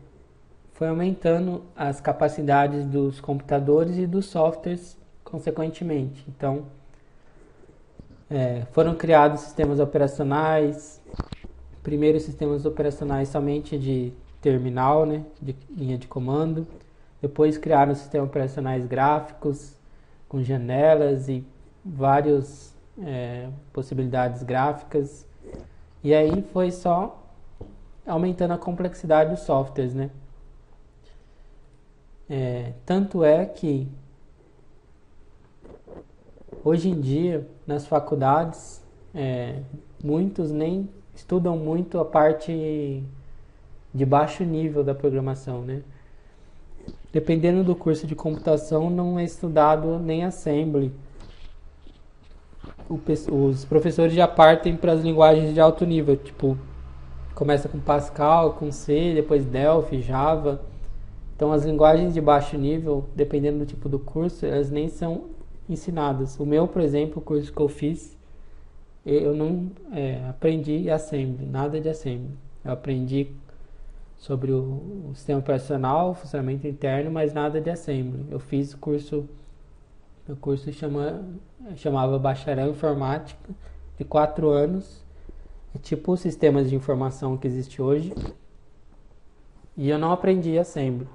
foi aumentando as capacidades dos computadores e dos softwares consequentemente. Então foram criados sistemas operacionais, primeiro sistemas operacionais somente de terminal, né, de linha de comando. Depois criaram sistemas operacionais gráficos com janelas e várias possibilidades gráficas. E aí foi só aumentando a complexidade dos softwares, né? Tanto é que hoje em dia nas faculdades muitos nem estudam muito a parte de baixo nível da programação, né? Dependendo do curso de computação, não é estudado nem Assembly. Os professores já partem para as linguagens de alto nível, tipo, começa com Pascal, com C, depois Delphi, Java. Então as linguagens de baixo nível, dependendo do tipo do curso, elas nem são ensinadas. O meu, por exemplo, o curso que eu fiz, eu não aprendi Assembly, nada de Assembly. Eu aprendi sobre o sistema operacional, funcionamento interno, mas nada de Assembly. Eu fiz o curso chamava Bacharel em Informática, de 4 anos, tipo os sistemas de informação que existe hoje, e eu não aprendi Assembly.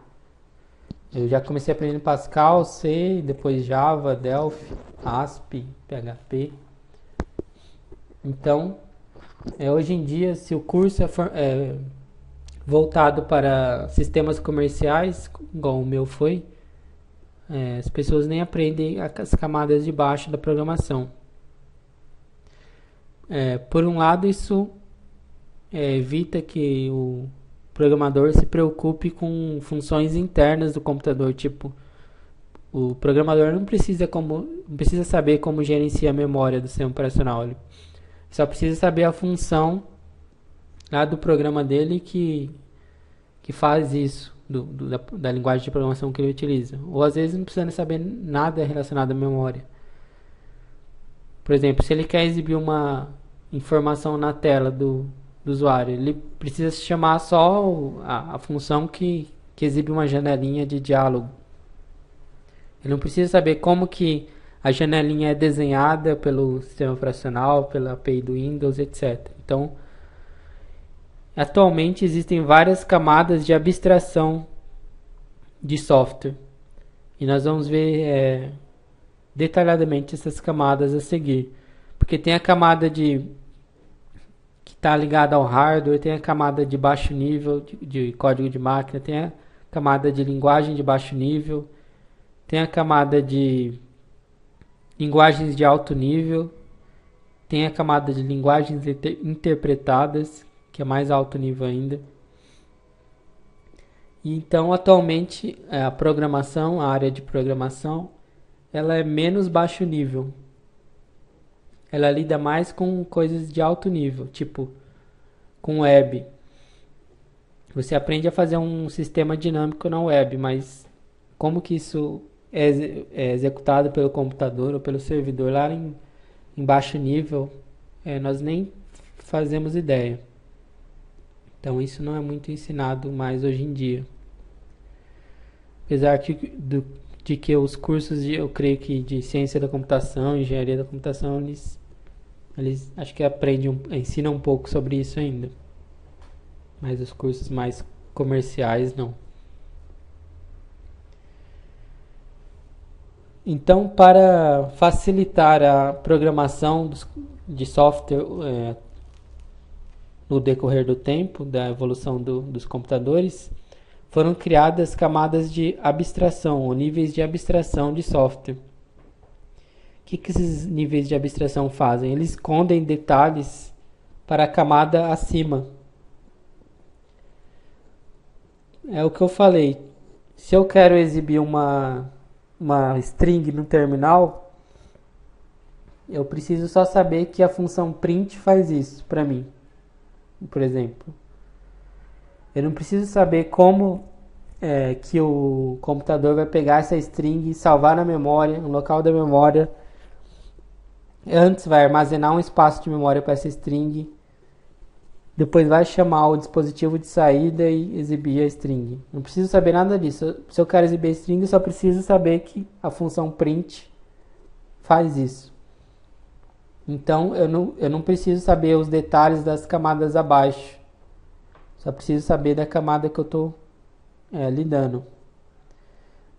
Eu já comecei aprendendo Pascal, C, depois Java, Delphi, ASP, PHP. Então, hoje em dia, se o curso é voltado para sistemas comerciais, igual o meu foi, as pessoas nem aprendem as camadas de baixo da programação. Por um lado, isso evita que o programador se preocupe com funções internas do computador, tipo, o programador não precisa saber como gerencia a memória do sistema operacional, ele só precisa saber a função lá do programa dele que faz isso, da linguagem de programação que ele utiliza. Ou às vezes não precisa saber nada relacionado à memória. Por exemplo, se ele quer exibir uma informação na tela do usuário, ele precisa chamar só a função que exibe uma janelinha de diálogo. Ele não precisa saber como que a janelinha é desenhada pelo sistema operacional, pela API do Windows, etc. Então, atualmente existem várias camadas de abstração de software. E nós vamos ver detalhadamente essas camadas a seguir. Porque tem a camada que está ligada ao hardware, tem a camada de baixo nível de código de máquina, tem a camada de linguagem de baixo nível, tem a camada de linguagens de alto nível, tem a camada de linguagens interpretadas, que é mais alto nível ainda. E então, atualmente, a programação, a área de programação, ela é menos baixo nível. Ela lida mais com coisas de alto nível, tipo com web. Você aprende a fazer um sistema dinâmico na web, mas como que isso é executado pelo computador ou pelo servidor lá em baixo nível, nós nem fazemos ideia. Então isso não é muito ensinado mais hoje em dia. Apesar de que os cursos, eu creio que de ciência da computação, engenharia da computação, eles acho que ensinam um pouco sobre isso ainda. Mas os cursos mais comerciais não. Então, para facilitar a programação de software no decorrer do tempo, da evolução dos computadores, foram criadas camadas de abstração, ou níveis de abstração de software. O que esses níveis de abstração fazem? Eles escondem detalhes para a camada acima. É o que eu falei. Se eu quero exibir uma string no terminal, eu preciso só saber que a função print faz isso para mim, por exemplo. Eu não preciso saber como que o computador vai pegar essa string e salvar na memória, no local da memória. Antes vai armazenar um espaço de memória para essa string, depois vai chamar o dispositivo de saída e exibir a string. Não preciso saber nada disso. Se eu quero exibir a string, eu só preciso saber que a função print faz isso. Então eu não preciso saber os detalhes das camadas abaixo. Só preciso saber da camada que eu estou lidando.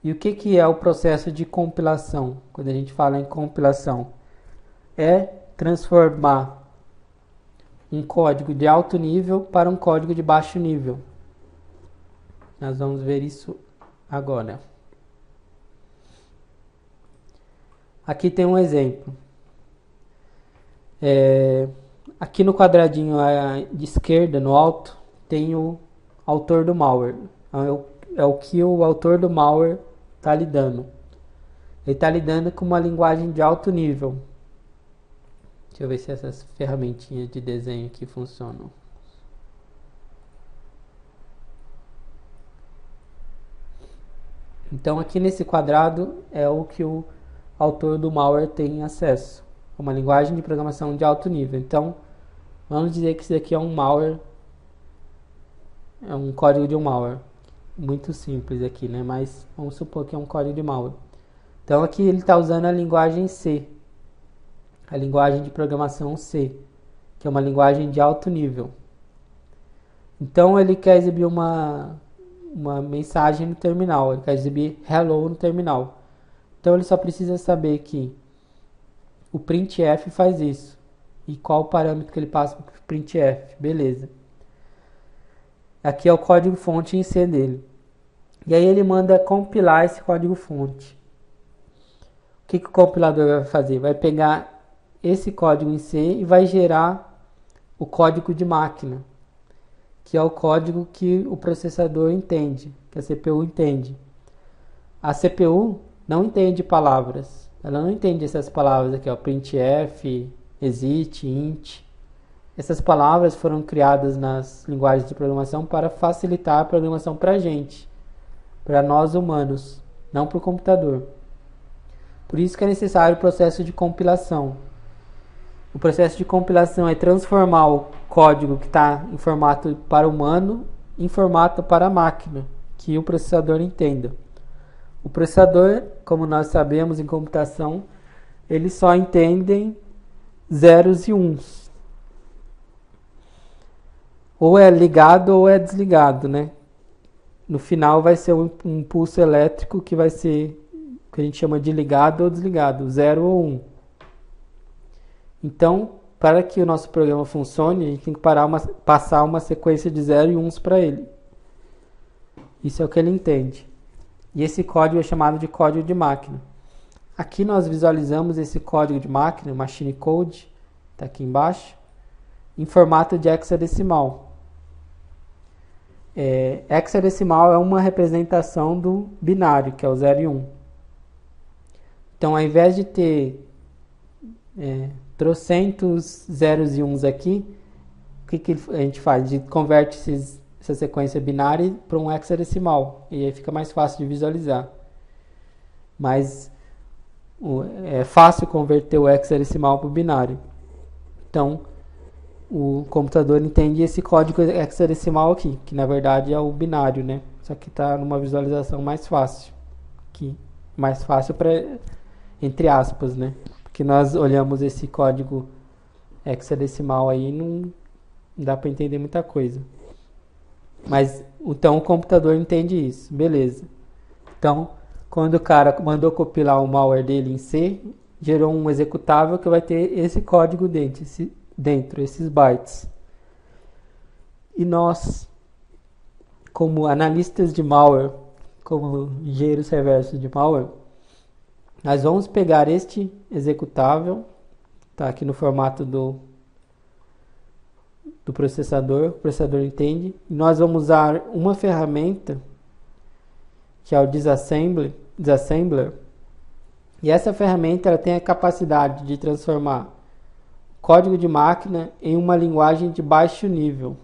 E o que é o processo de compilação? Quando a gente fala em compilação, é transformar um código de alto nível para um código de baixo nível. Nós vamos ver isso agora. Aqui tem um exemplo. Aqui no quadradinho de esquerda, no alto, tem o autor do malware. É o que o autor do malware está lidando. Ele está lidando com uma linguagem de alto nível. Deixa eu ver se essas ferramentinhas de desenho aqui funcionam. Então aqui nesse quadrado é o que o autor do malware tem acesso. Uma linguagem de programação de alto nível. Então vamos dizer que isso aqui é um malware. É um código de um malware. Muito simples aqui, né? Mas vamos supor que é um código de malware. Então aqui ele está usando a linguagem C. A linguagem de programação C, que é uma linguagem de alto nível. Então ele quer exibir uma mensagem no terminal, ele quer exibir hello no terminal. Então ele só precisa saber que o printf faz isso. E qual o parâmetro que ele passa para o printf. Beleza. Aqui é o código fonte em C dele. E aí ele manda compilar esse código fonte. O que o compilador vai fazer? Vai pegar esse código em C e vai gerar o código de máquina, que é o código que o processador entende, que a CPU entende. A CPU não entende palavras, ela não entende essas palavras aqui, ó, printf, exit, int. Essas palavras foram criadas nas linguagens de programação para facilitar a programação para a gente, para nós humanos, não para o computador. Por isso que é necessário o processo de compilação. O processo de compilação é transformar o código que está em formato para humano em formato para máquina, que o processador entenda. O processador, como nós sabemos em computação, eles só entendem zeros e uns. Ou é ligado ou é desligado, né? No final vai ser um impulso elétrico que vai ser o que a gente chama de ligado ou desligado, 0 ou 1. Então, para que o nosso programa funcione, a gente tem que passar uma sequência de 0 e 1 para ele. Isso é o que ele entende. E esse código é chamado de código de máquina. Aqui nós visualizamos esse código de máquina, machine code, está aqui embaixo, em formato de hexadecimal. Hexadecimal é uma representação do binário, que é o 0 e 1. Então, ao invés de ter trocentos zeros e uns aqui, o que a gente faz? A gente converte essa sequência binária para um hexadecimal, e aí fica mais fácil de visualizar. Mas é fácil converter o hexadecimal para o binário. Então, o computador entende esse código hexadecimal aqui, que na verdade é o binário, né? Só que está numa visualização mais fácil. Mais fácil para, entre aspas, né? Porque nós olhamos esse código hexadecimal aí, não dá para entender muita coisa. Mas, então o computador entende isso, beleza. Então, quando o cara mandou compilar o malware dele em C, gerou um executável que vai ter esse código dentro, esses bytes. E nós, como analistas de malware, como engenheiros reversos de malware, nós vamos pegar este executável, tá aqui no formato do processador, o processador entende, e nós vamos usar uma ferramenta que é o disassembler, e essa ferramenta ela tem a capacidade de transformar código de máquina em uma linguagem de baixo nível.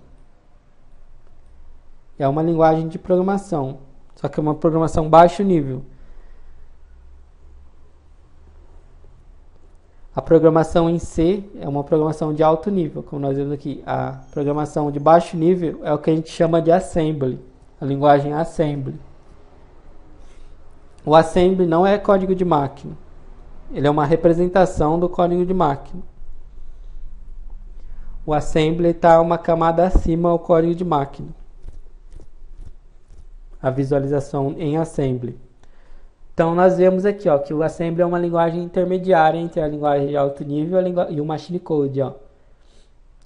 É uma linguagem de programação, só que é uma programação baixo nível. A programação em C é uma programação de alto nível, como nós vemos aqui. A programação de baixo nível é o que a gente chama de assembly, a linguagem assembly. O assembly não é código de máquina, ele é uma representação do código de máquina. O assembly está uma camada acima ao código de máquina. A visualização em assembly. Então nós vemos aqui que o assembly é uma linguagem intermediária entre a linguagem de alto nível e o machine code.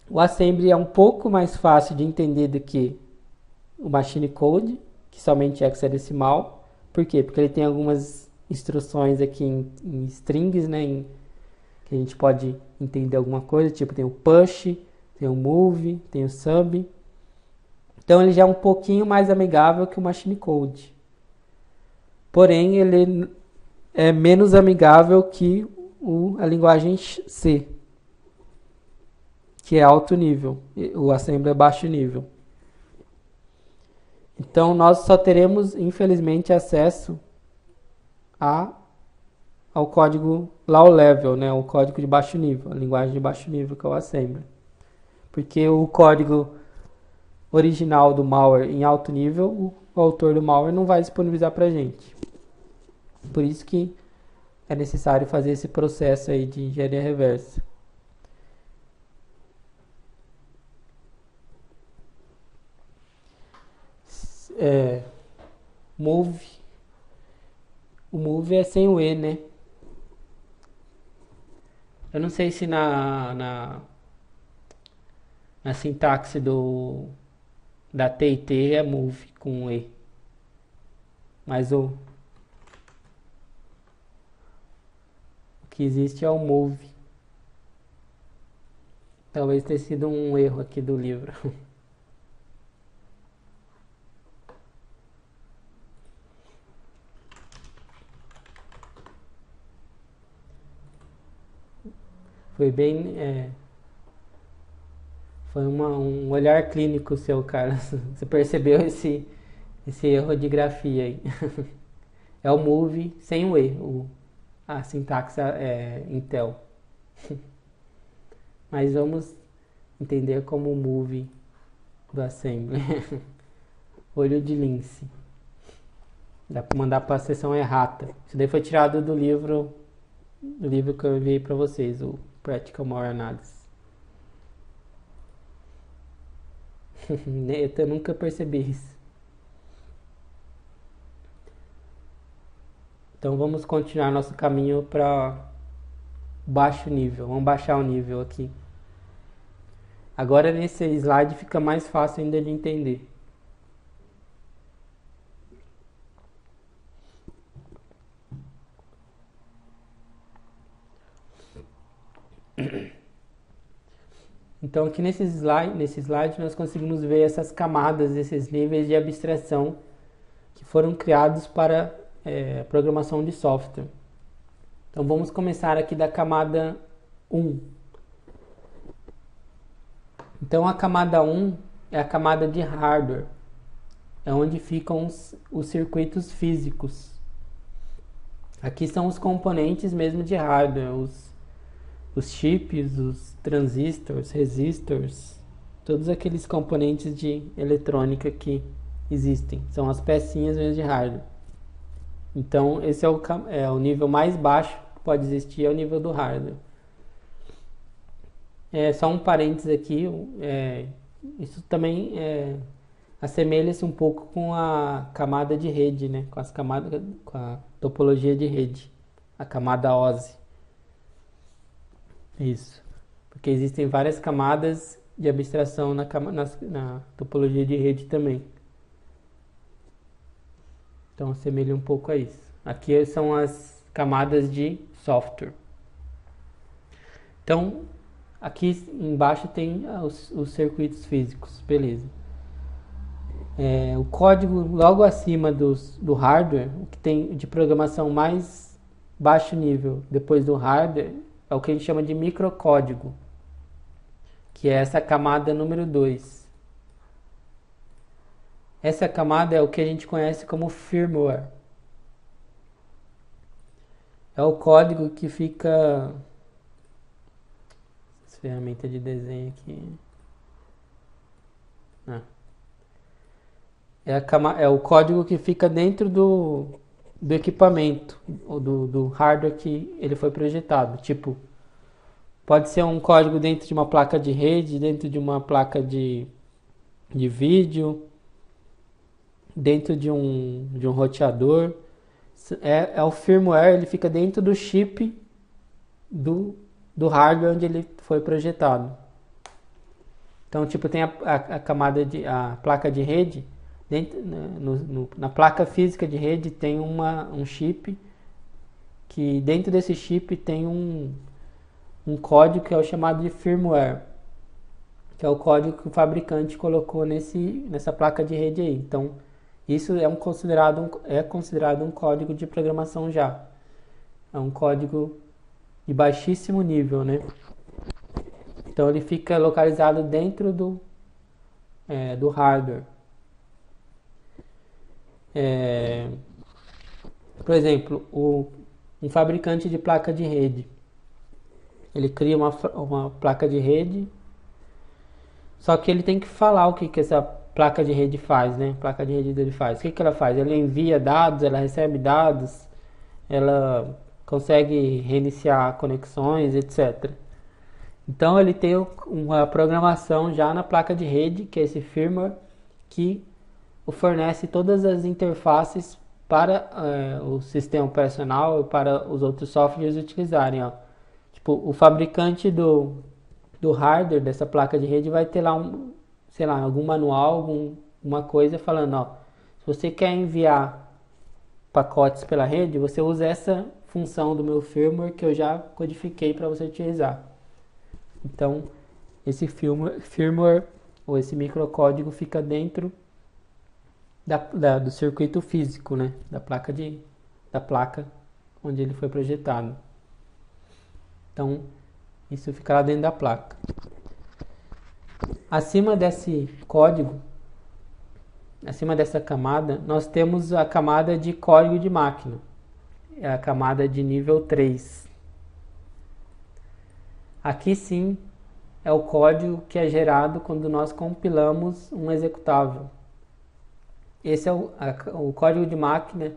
O assembly é um pouco mais fácil de entender do que o machine code, que somente é hexadecimal. Por quê? Porque ele tem algumas instruções aqui em strings, né, que a gente pode entender alguma coisa, tipo tem o push, tem o move, tem o sub. Então ele já é um pouquinho mais amigável que o machine code. Porém, ele é menos amigável que a linguagem C, que é alto nível. O assembly é baixo nível. Então, nós só teremos, infelizmente, acesso ao código low level, né? O código de baixo nível, a linguagem de baixo nível, que é o assembly. Porque o código original do malware em alto nível, o autor do malware não vai disponibilizar para a gente. Por isso que é necessário fazer esse processo aí de engenharia reversa. Move. O move é sem o E, né? Eu não sei se na sintaxe da TIT é move com E. Mas o que existe é o move. Talvez tenha sido um erro aqui do livro. Foi bem... foi um olhar clínico seu, cara. Você percebeu esse erro de grafia aí. É o move sem o E. A sintaxe é Intel. Mas vamos entender como o move do assembly. Olho de lince. Dá para mandar para a seção errata. Isso daí foi tirado do livro que eu enviei para vocês, o Practical Malware Analysis. Eu nunca percebi isso. Então vamos continuar nosso caminho para baixo nível. Vamos baixar o nível aqui. Agora nesse slide fica mais fácil ainda de entender. Então aqui nesse slide nós conseguimos ver essas camadas, esses níveis de abstração que foram criados para programação de software. Então vamos começar aqui da camada 1. Então a camada 1 é a camada de hardware. É onde ficam os circuitos físicos. Aqui são os componentes mesmo de hardware, os chips, os transistores, resistors, todos aqueles componentes de eletrônica que existem. São as pecinhas mesmo de hardware. Então, esse é o nível mais baixo que pode existir, é o nível do hardware. Só um parênteses aqui, isso também assemelha-se um pouco com a camada de rede, né? Com a topologia de rede, a camada OSI. Isso, porque existem várias camadas de abstração na topologia de rede também. Então assemelha um pouco a isso. Aqui são as camadas de software. Então, aqui embaixo tem os circuitos físicos, beleza. O código logo acima do hardware, o que tem de programação mais baixo nível depois do hardware, é o que a gente chama de microcódigo, que é essa camada número 2. Essa camada é o que a gente conhece como firmware. É o código que fica... Essa ferramenta de desenho aqui... É o código que fica dentro do equipamento, ou do hardware que ele foi projetado. Tipo, pode ser um código dentro de uma placa de rede, dentro de uma placa de vídeo, dentro de um roteador. É o firmware, ele fica dentro do chip do hardware onde ele foi projetado. Então, tipo, tem a camada a placa de rede. Na placa física de rede tem um chip, que dentro desse chip tem um código que é o chamado de firmware, que é o código que o fabricante colocou nessa placa de rede aí. Então, isso é considerado um código de programação já. É um código de baixíssimo nível, né? Então, ele fica localizado dentro do hardware. Por exemplo, um fabricante de placa de rede, ele cria uma placa de rede, só que ele tem que falar o que essa placa de rede faz, né? A placa de rede dele faz. O que ela faz? Ela envia dados, ela recebe dados, ela consegue reiniciar conexões, etc. Então ele tem uma programação já na placa de rede, que é esse firmware, que fornece todas as interfaces para o sistema operacional e para os outros softwares utilizarem. Ó. Tipo, o fabricante do hardware dessa placa de rede vai ter lá algum manual, alguma coisa falando, ó, se você quer enviar pacotes pela rede, você usa essa função do meu firmware que eu já codifiquei para você utilizar. Então, esse firmware ou esse microcódigo fica dentro do circuito físico, né? Da placa onde ele foi projetado. Então, isso fica lá dentro da placa. Acima desse código, acima dessa camada, nós temos a camada de código de máquina. É a camada de nível 3. Aqui sim é o código que é gerado quando nós compilamos um executável. Esse é o código de máquina,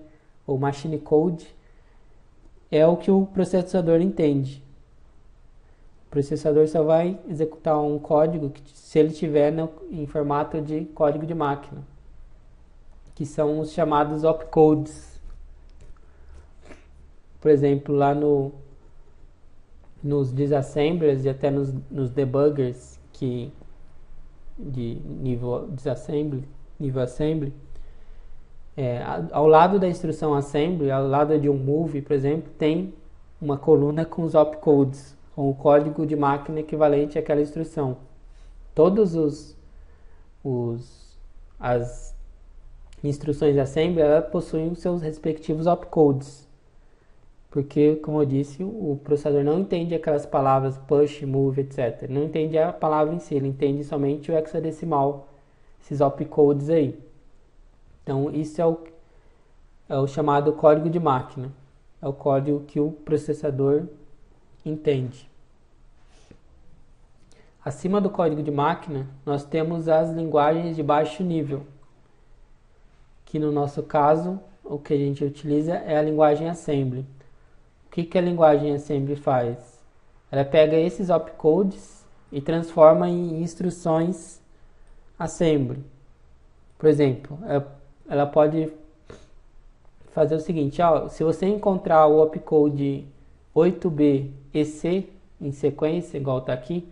ou machine code, é o que o processador entende. O processador só vai executar um código se ele tiver em formato de código de máquina, que são os chamados opcodes. Por exemplo, lá nos disassemblers e até nos debuggers de nível disassembly, nível assembly, ao lado da instrução assembly, ao lado de um move, por exemplo, tem uma coluna com os opcodes, com o código de máquina equivalente àquela instrução. Todas as instruções assembly, elas possuem os seus respectivos opcodes. Porque, como eu disse, o processador não entende aquelas palavras push, move, etc. Ele não entende a palavra em si, ele entende somente o hexadecimal esses opcodes aí. Então isso é o chamado código de máquina. É o código que o processador entende. Acima do código de máquina, nós temos as linguagens de baixo nível, que no nosso caso, o que a gente utiliza é a linguagem Assembly. O que a linguagem Assembly faz? Ela pega esses opcodes e transforma em instruções Assembly. Por exemplo, ela pode fazer o seguinte, se você encontrar o opcode 8B EC em sequência, igual está aqui,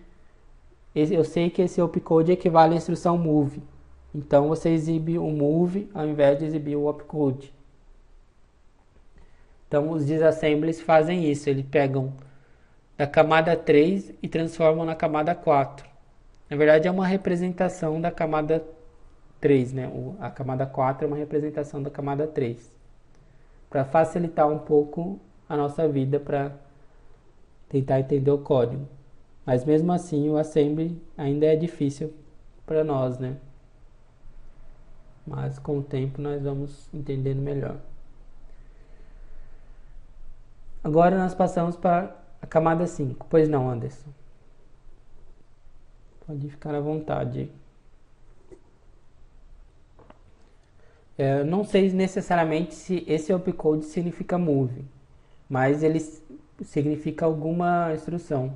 eu sei que esse opcode equivale à instrução move. Então você exibe o move ao invés de exibir o opcode. Então os disassemblies fazem isso, eles pegam da camada 3 e transformam na camada 4. Na verdade é uma representação da camada 3, né? A camada 4 é uma representação da camada 3. Para facilitar um pouco a nossa vida para tentar entender o código. Mas mesmo assim o assembly ainda é difícil para nós, né? Mas com o tempo nós vamos entendendo melhor. Agora nós passamos para a camada 5. Pois não, Anderson? Pode ficar à vontade. Não sei necessariamente se esse opcode significa move, mas ele significa alguma instrução.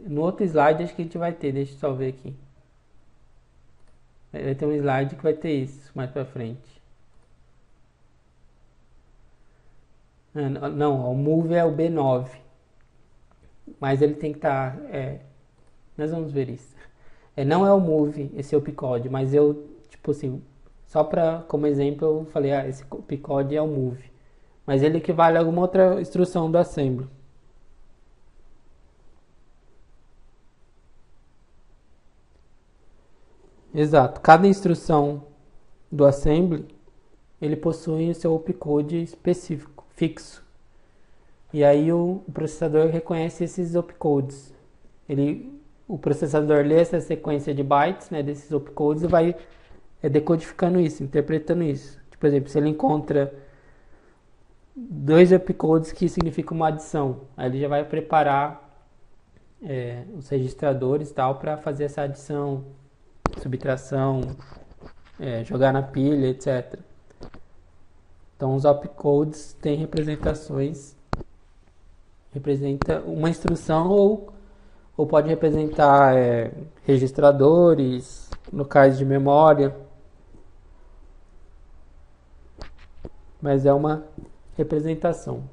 No outro slide acho que a gente vai ter, deixa eu só ver aqui. Vai ter um slide que vai ter isso mais pra frente. Não, o move é o B9. Mas ele tem que estar... nós vamos ver isso. Não é o move, esse opcode, mas eu, tipo assim, só como exemplo, eu falei, esse opcode é o move. Mas ele equivale a alguma outra instrução do assembly. Exato. Cada instrução do assembly, ele possui o seu opcode específico, fixo. E aí o processador reconhece esses opcodes. O processador lê essa sequência de bytes, né, desses opcodes e vai decodificando isso, interpretando isso. Por exemplo, se ele encontra 2 opcodes que significam uma adição, aí ele já vai preparar os registradores e tal para fazer essa adição, subtração, jogar na pilha, etc. Então os opcodes têm representações, representa uma instrução ou pode representar registradores, locais de memória, mas é uma representação.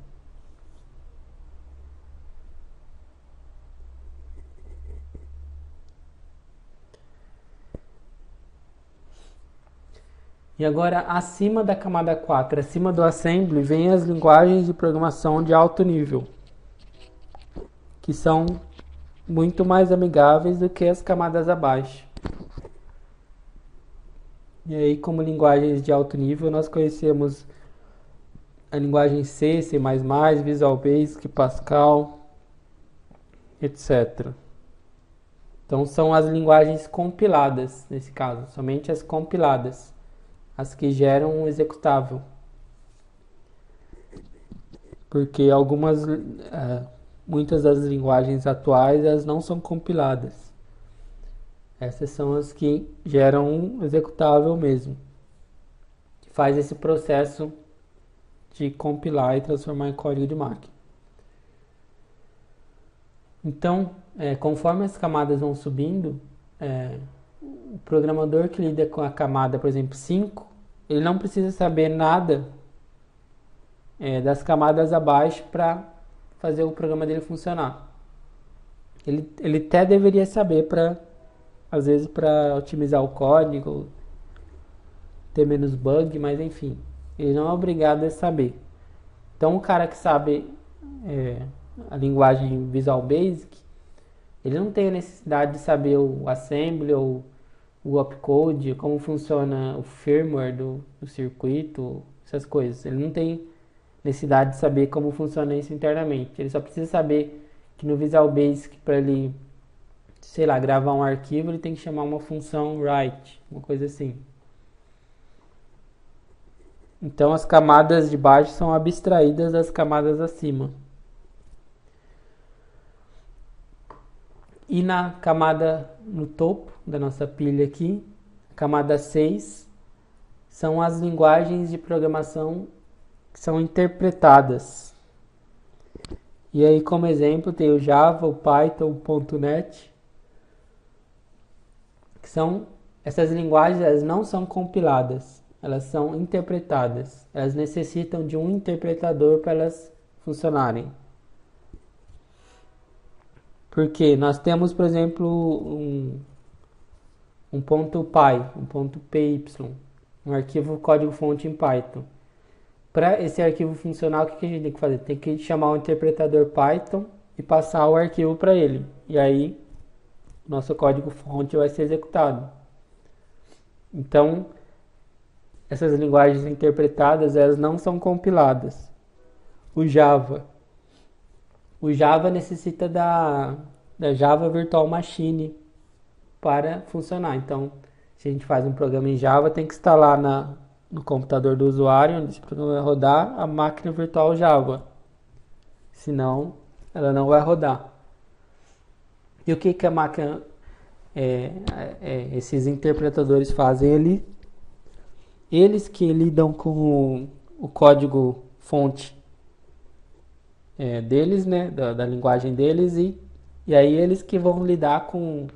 E agora, acima da camada 4, acima do assembly, vem as linguagens de programação de alto nível, que são muito mais amigáveis do que as camadas abaixo. E aí, como linguagens de alto nível, nós conhecemos a linguagem C, C++, Visual Basic, Pascal, etc. Então, são as linguagens compiladas, nesse caso, somente as compiladas, as que geram um executável. Porque muitas das linguagens atuais, elas não são compiladas. Essas são as que geram um executável mesmo, que faz esse processo de compilar e transformar em código de máquina. Então, conforme as camadas vão subindo, o programador que lida com a camada, por exemplo, 5, ele não precisa saber nada das camadas abaixo para fazer o programa dele funcionar. Ele até deveria saber às vezes para otimizar o código, ter menos bug, mas enfim, ele não é obrigado a saber. Então o cara que sabe a linguagem Visual Basic, ele não tem a necessidade de saber o assembly ou o opcode, como funciona o firmware do circuito, essas coisas. Ele não tem necessidade de saber como funciona isso internamente. Ele só precisa saber que no Visual Basic, para ele sei lá, gravar um arquivo, ele tem que chamar uma função write, uma coisa assim. Então as camadas de baixo são abstraídas das camadas acima. E na camada no topo da nossa pilha aqui, camada 6, são as linguagens de programação que são interpretadas. E aí, como exemplo, tem o Java, o Python, o .NET, que são essas linguagens, elas não são compiladas, elas são interpretadas. Elas necessitam de um interpretador para elas funcionarem. Porque nós temos, por exemplo, um ponto .py, um ponto .py, um arquivo código-fonte em Python. Para esse arquivo funcionar, o que a gente tem que fazer? Tem que chamar o interpretador Python e passar o arquivo para ele. E aí, nosso código-fonte vai ser executado. Então, essas linguagens interpretadas, elas não são compiladas. O Java necessita da Java Virtual Machine para funcionar. Então, se a gente faz um programa em Java, tem que instalar no computador do usuário, onde esse programa vai rodar, a máquina virtual Java. Senão, ela não vai rodar. E o que a máquina, esses interpretadores fazem ali? Eles que lidam com o código fonte deles, né, da linguagem deles, e aí eles que vão lidar com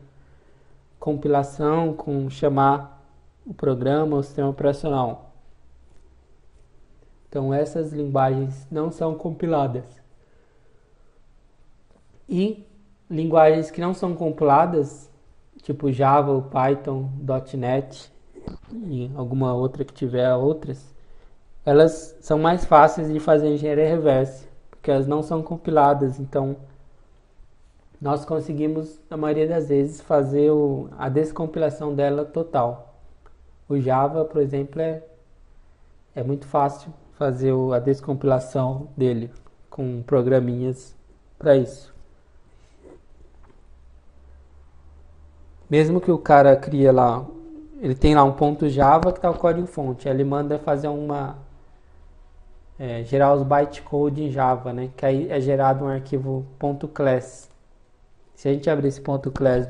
compilação, com chamar o programa, o sistema operacional. Então essas linguagens não são compiladas. E linguagens que não são compiladas, tipo Java, o Python, .NET e alguma outra que tiver outras, elas são mais fáceis de fazer engenharia reversa, porque elas não são compiladas. Então nós conseguimos, na maioria das vezes, fazer a descompilação dela total. O Java, por exemplo, é muito fácil fazer a descompilação dele com programinhas para isso. Mesmo que o cara cria lá, ele tem lá um ponto Java que está o código fonte, aí ele manda fazer gerar os bytecode em Java, né? Que aí é gerado um arquivo .class. Se a gente abrir esse .class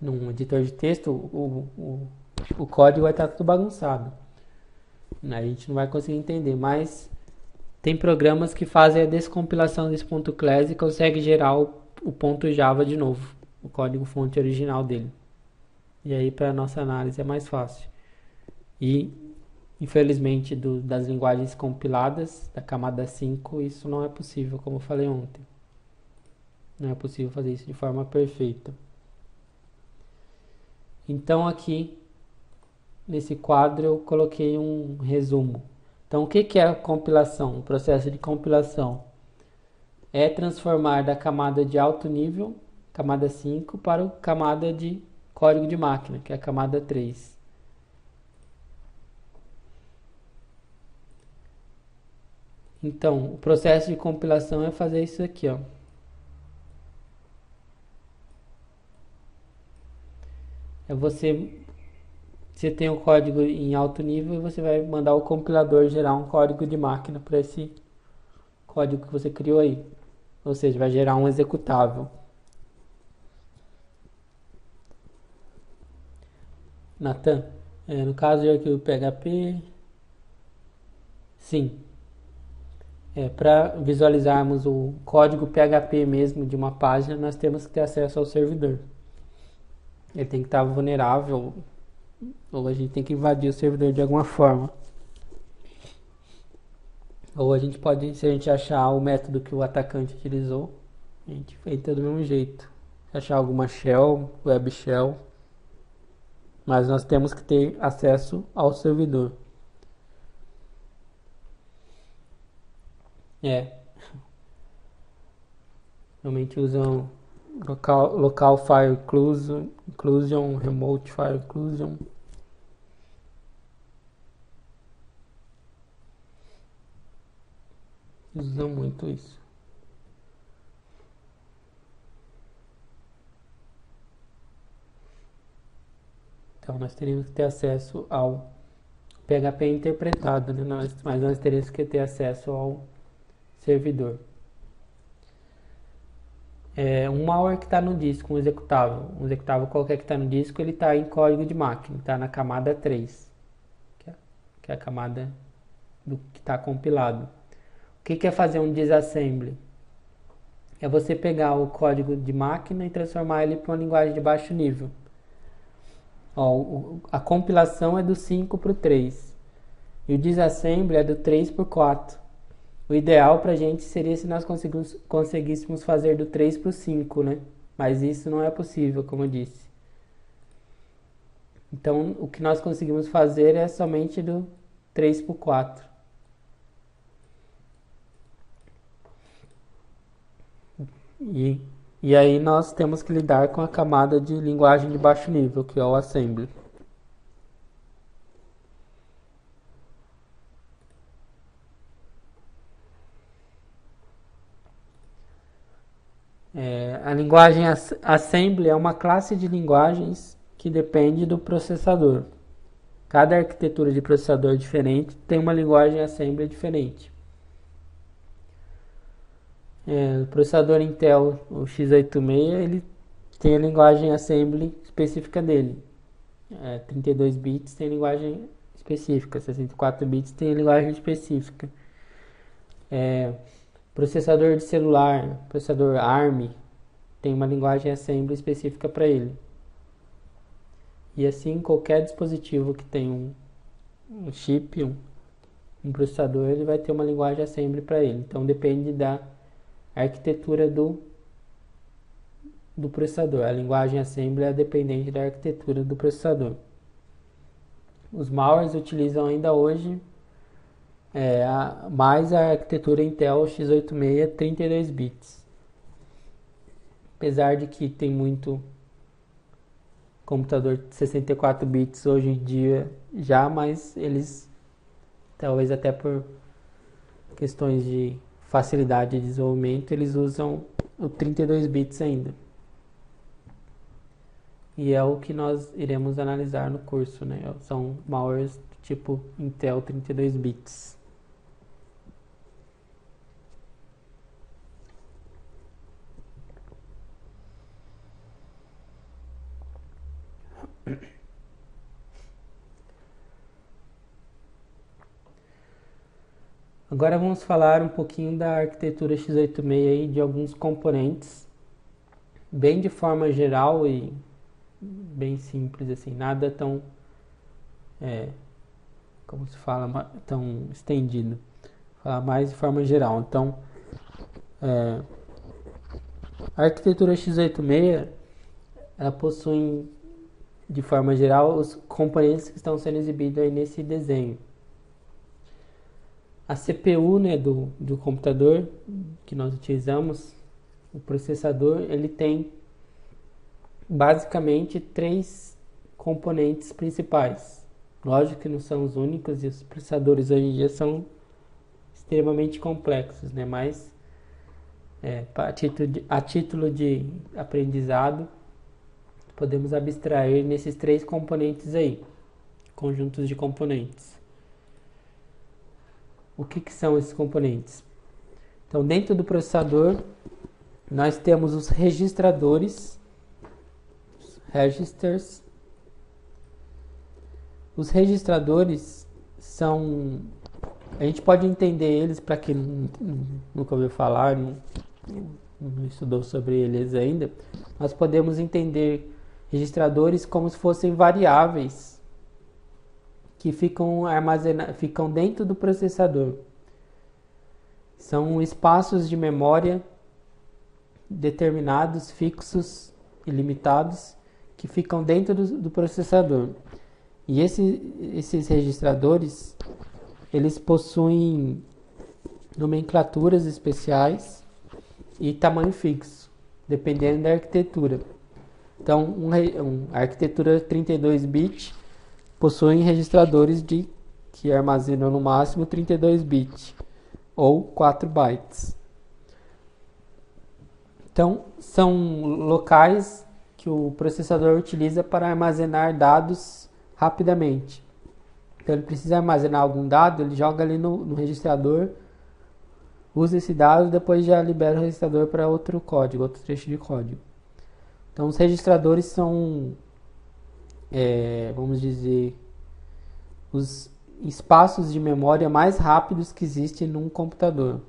num editor de texto, o código vai estar tudo bagunçado. A gente não vai conseguir entender, mas tem programas que fazem a descompilação desse .class e conseguem gerar o .java de novo, o código fonte original dele. E aí para nossa análise é mais fácil. E infelizmente das linguagens compiladas da camada 5, isso não é possível, como eu falei ontem. Não é possível fazer isso de forma perfeita. Então aqui nesse quadro eu coloquei um resumo. Então o que é a compilação? O processo de compilação é transformar da camada de alto nível, camada 5, para a camada de código de máquina, que é a camada 3. Então, o processo de compilação é fazer isso aqui, ó. Você tem o código em alto nível e você vai mandar o compilador gerar um código de máquina para esse código que você criou aí. Ou seja, vai gerar um executável. Nathan, no caso de arquivo PHP, sim. Para visualizarmos o código PHP mesmo de uma página, nós temos que ter acesso ao servidor. Ele tem que estar vulnerável, ou a gente tem que invadir o servidor de alguma forma. Ou a gente pode, se a gente achar o método que o atacante utilizou, a gente entra do mesmo jeito. Se achar alguma shell, web shell, mas nós temos que ter acesso ao servidor. Realmente usam local file inclusion, remote file inclusion. Usam muito isso. Então nós teríamos que ter acesso ao PHP interpretado, né? Mas nós teríamos que ter acesso ao servidor. Um malware que está no disco, um executável qualquer que está no disco, ele está em código de máquina, está na camada 3, que é a camada do que está compilado. O que é fazer um disassembly? É você pegar o código de máquina e transformar ele para uma linguagem de baixo nível. A compilação é do 5 para o 3 e o disassembly é do 3 para o 4. O ideal para a gente seria se nós conseguíssemos fazer do 3 para o 5, né? Mas isso não é possível, como eu disse. Então, o que nós conseguimos fazer é somente do 3 para o 4. E aí nós temos que lidar com a camada de linguagem de baixo nível, que é o assembly. A linguagem assembly é uma classe de linguagens que depende do processador. Cada arquitetura de processador diferente tem uma linguagem assembly diferente. O processador Intel, o x86, ele tem a linguagem assembly específica dele. 32 bits tem linguagem específica, 64 bits tem linguagem específica. Processador de celular, processador ARM, tem uma linguagem assembly específica para ele. E assim, qualquer dispositivo que tem um chip, um processador, ele vai ter uma linguagem assembly para ele. Então depende da arquitetura do processador. A linguagem assembly é dependente da arquitetura do processador. Os malwares utilizam ainda hoje mais a arquitetura Intel x86 32 bits. Apesar de que tem muito computador de 64 bits hoje em dia já, mas eles, talvez até por questões de facilidade de desenvolvimento, eles usam o 32 bits ainda. E é o que nós iremos analisar no curso, né? São malwares do tipo Intel 32 bits. Agora vamos falar um pouquinho da arquitetura x86 aí, de alguns componentes, bem de forma geral e bem simples, assim, nada tão, como se fala, tão estendido. Vou falar mais de forma geral. Então, a arquitetura x86, ela possui, de forma geral, os componentes que estão sendo exibidos aí nesse desenho. A CPU, né, do computador que nós utilizamos, o processador, ele tem basicamente 3 componentes principais. Lógico que não são os únicos, e os processadores hoje em dia são extremamente complexos, né? Mas a título de aprendizado, podemos abstrair nesses 3 componentes aí, conjuntos de componentes. O que são esses componentes? Então, dentro do processador, nós temos os registradores, registers. Os registradores são... A gente pode entender eles, para quem nunca ouviu falar, não estudou sobre eles ainda, nós podemos entender registradores como se fossem variáveis que ficam dentro do processador. São espaços de memória determinados, fixos e limitados, que ficam dentro do processador. E esses registradores, eles possuem nomenclaturas especiais e tamanho fixo, dependendo da arquitetura. Então, a arquitetura 32 bits possui registradores que armazenam no máximo 32 bits ou 4 bytes. Então, são locais que que o processador utiliza para armazenar dados rapidamente. Então ele precisa armazenar algum dado, ele joga ali no registrador, usa esse dado e depois já libera o registrador para outro código, outro trecho de código. Então os registradores são, vamos dizer, os espaços de memória mais rápidos que existem num computador.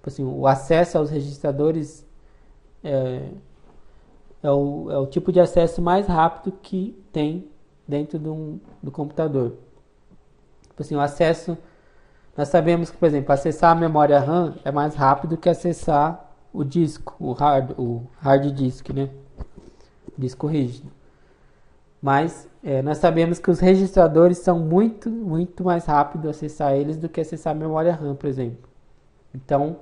Assim, o acesso aos registradores é o tipo de acesso mais rápido que tem dentro do computador. Assim, o acesso, nós sabemos que, por exemplo, acessar a memória RAM é mais rápido que acessar o disco, o hard disk, né? Disco rígido. Mas nós sabemos que os registradores são muito, muito mais rápido acessar eles do que acessar a memória RAM, por exemplo. Então,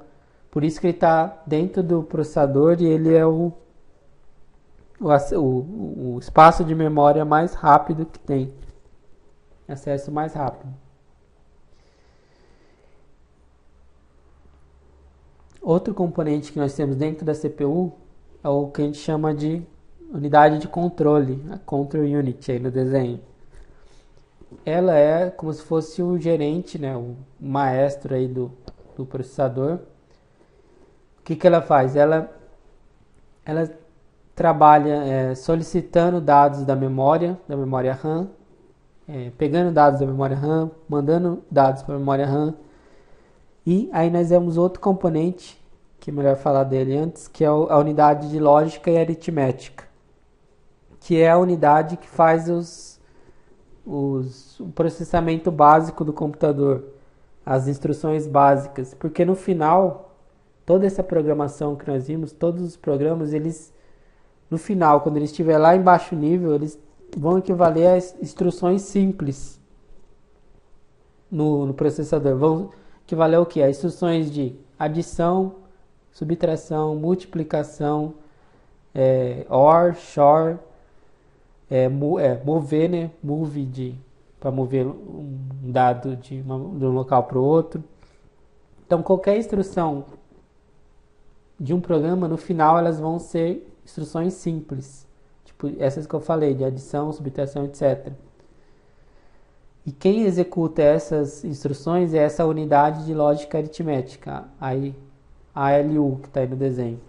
por isso que ele está dentro do processador e ele é o espaço de memória mais rápido que tem. Acesso mais rápido. Outro componente que nós temos dentro da CPU é o que a gente chama de unidade de controle, a Control Unit aí no desenho. Ela é como se fosse o gerente, né, o maestro aí do processador. O que ela faz? Ela trabalha solicitando dados da memória RAM, pegando dados da memória RAM, mandando dados para a memória RAM. E aí nós temos outro componente, que é melhor falar dele antes, que é a unidade de lógica e aritmética, que é a unidade que faz o processamento básico do computador, as instruções básicas, porque no final, toda essa programação que nós vimos, todos os programas, eles, no final, quando eles estiverem lá em baixo nível, eles vão equivaler a instruções simples no processador. Vão equivaler ao quê? A instruções de adição, subtração, multiplicação, OR, SHOR, mover, né? Move para mover um dado de um local para o outro. Então, qualquer instrução de um programa, no final, elas vão ser instruções simples. Tipo essas que eu falei, de adição, subtração, etc. E quem executa essas instruções é essa unidade de lógica aritmética, a ALU, que está aí no desenho.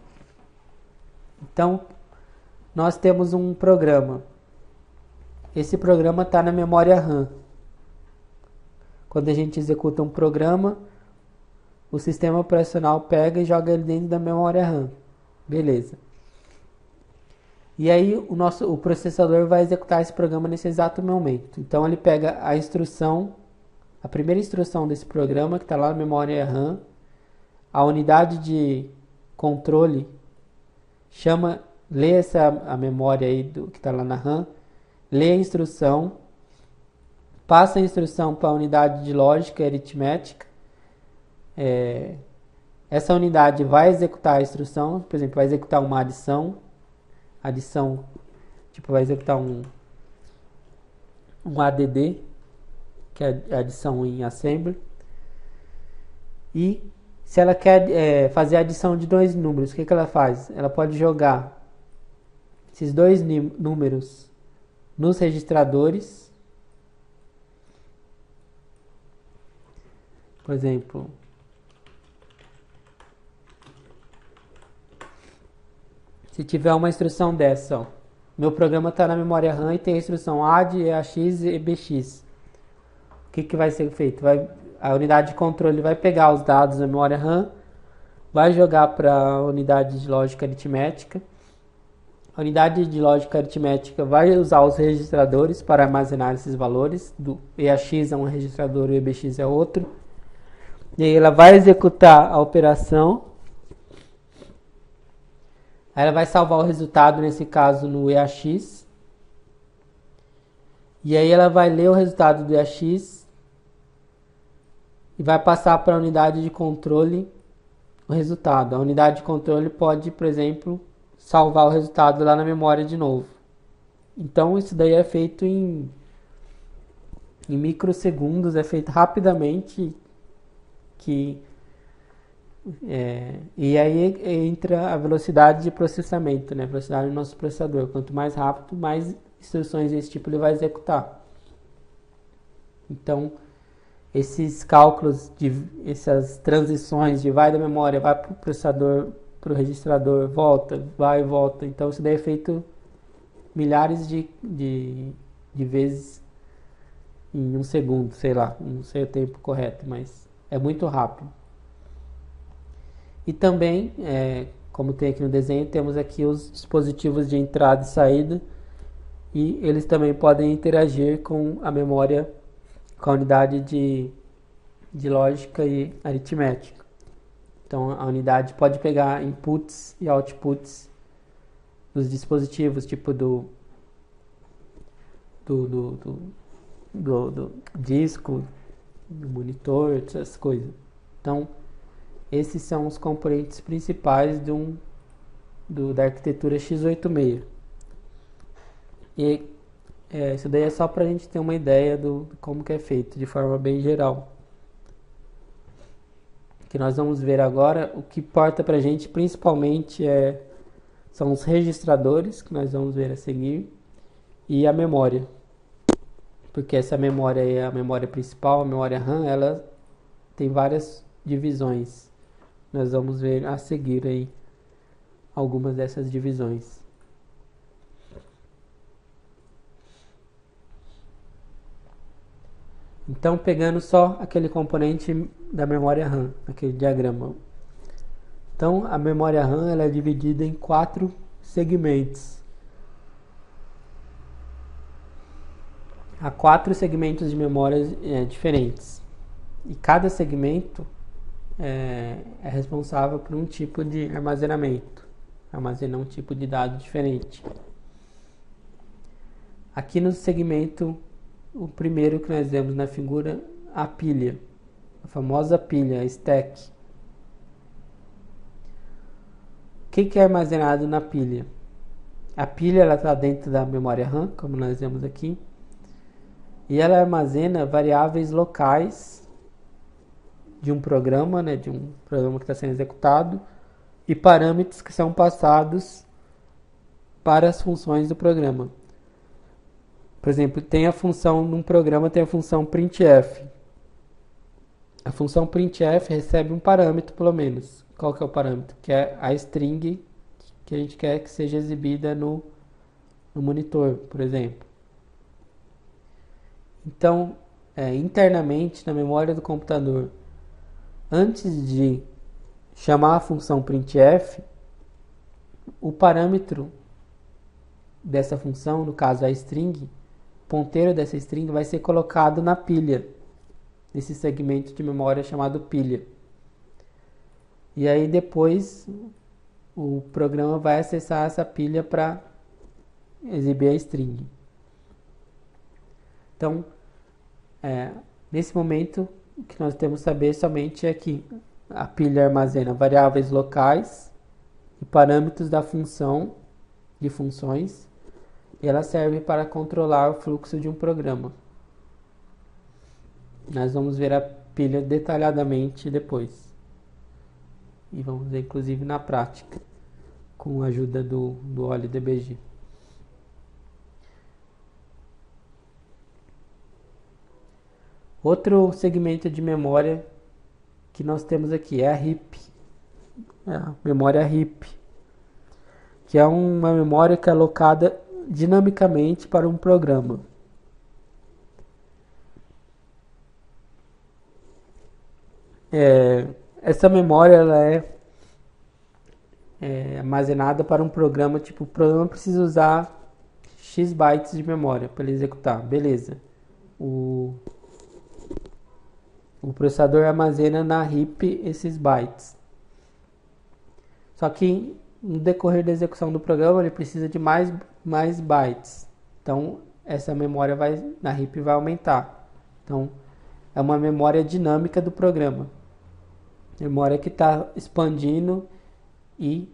Então, nós temos um programa. Esse programa está na memória RAM. Quando a gente executa um programa, o sistema operacional pega e joga ele dentro da memória RAM. Beleza. E aí o processador vai executar esse programa nesse exato momento. Então ele pega a primeira instrução desse programa, que está lá na memória RAM, a unidade de controle lê a memória aí que está lá na RAM, lê a instrução, passa a instrução para a unidade de lógica e aritmética. Essa unidade vai executar a instrução, por exemplo, vai executar uma adição, tipo, vai executar um ADD, que é adição em assembly. E se ela quer fazer a adição de dois números, o que ela faz? Ela pode jogar esses dois números nos registradores. Por exemplo, se tiver uma instrução dessa, ó, meu programa está na memória RAM e tem a instrução ADD, EAX e EBX. O que vai ser feito? A unidade de controle vai pegar os dados da memória RAM, vai jogar para a unidade de lógica aritmética. A unidade de lógica aritmética vai usar os registradores para armazenar esses valores. Do EAX é um registrador e o EBX é outro. E aí ela vai executar a operação. Aí ela vai salvar o resultado, nesse caso, no EAX. E aí ela vai ler o resultado do EAX e vai passar para a unidade de controle o resultado. A unidade de controle pode, por exemplo, salvar o resultado lá na memória de novo. Então isso daí é feito em microsegundos, é feito rapidamente, que E aí entra a velocidade de processamento, né? A velocidade do nosso processador. Quanto mais rápido, mais instruções desse tipo ele vai executar. Então, esses cálculos, essas transições de vai da memória, vai para o processador, para o registrador, volta, vai e volta. Então, isso daí é feito milhares de vezes em um segundo, sei lá, não sei o tempo correto, mas é muito rápido. E também, como tem aqui no desenho, temos aqui os dispositivos de entrada e saída, e eles também podem interagir com a memória, com a unidade de lógica e aritmética. Então, a unidade pode pegar inputs e outputs dos dispositivos, tipo do disco, do monitor, essas coisas. Então, esses são os componentes principais da arquitetura x86. E isso daí é só para a gente ter uma ideia de como que é feito, de forma bem geral. O que nós vamos ver agora, o que importa para a gente principalmente são os registradores, que nós vamos ver a seguir, e a memória. Porque essa memória é a memória principal, a memória RAM, ela tem várias divisões. Nós vamos ver a seguir aí algumas dessas divisões. Então, pegando só aquele componente da memória RAM, aquele diagrama. Então, a memória RAM ela é dividida em 4 segmentos. Há 4 segmentos de memória diferentes. E cada segmento é responsável por um tipo de armazenamento. Armazena um tipo de dado diferente. Aqui no segmento, o primeiro que nós vemos na figura, a pilha. A famosa pilha, a stack. O que é armazenado na pilha? A pilha está dentro da memória RAM, como nós vemos aqui. E ela armazena variáveis locais de um programa, né, de um programa que está sendo executado, e parâmetros que são passados para as funções do programa. Por exemplo, tem a função num programa, tem a função printf. A função printf recebe um parâmetro, pelo menos. Qual que é o parâmetro? Que é a string que a gente quer que seja exibida no monitor, por exemplo. Então, internamente, na memória do computador, antes de chamar a função printf, o parâmetro dessa função, no caso a string, o ponteiro dessa string vai ser colocado na pilha, nesse segmento de memória chamado pilha. E aí depois o programa vai acessar essa pilha para exibir a string. Então, nesse momento, o que nós temos que saber somente é que a pilha armazena variáveis locais e parâmetros da função, de funções, e ela serve para controlar o fluxo de um programa. Nós vamos ver a pilha detalhadamente depois. E vamos ver inclusive na prática, com a ajuda do OLDBG. Outro segmento de memória que nós temos aqui é a RIP, a memória RIP, que é uma memória que é alocada dinamicamente para um programa. Essa memória ela é armazenada para um programa, tipo, o programa precisa usar X bytes de memória para ele executar, beleza. O processador armazena na RIP esses bytes. Só que no decorrer da execução do programa ele precisa de mais bytes. Então essa memória na RIP vai aumentar. Então é uma memória dinâmica do programa. Memória que está expandindo e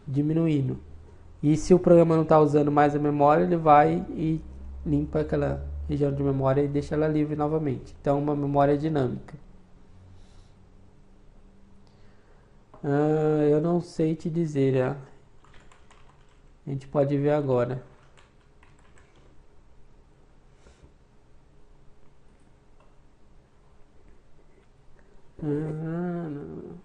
diminuindo. E se o programa não está usando mais a memória, ele vai e limpa aquela região de memória e deixa ela livre novamente. Então, uma memória dinâmica. Eu não sei te dizer, a gente pode ver agora. Não.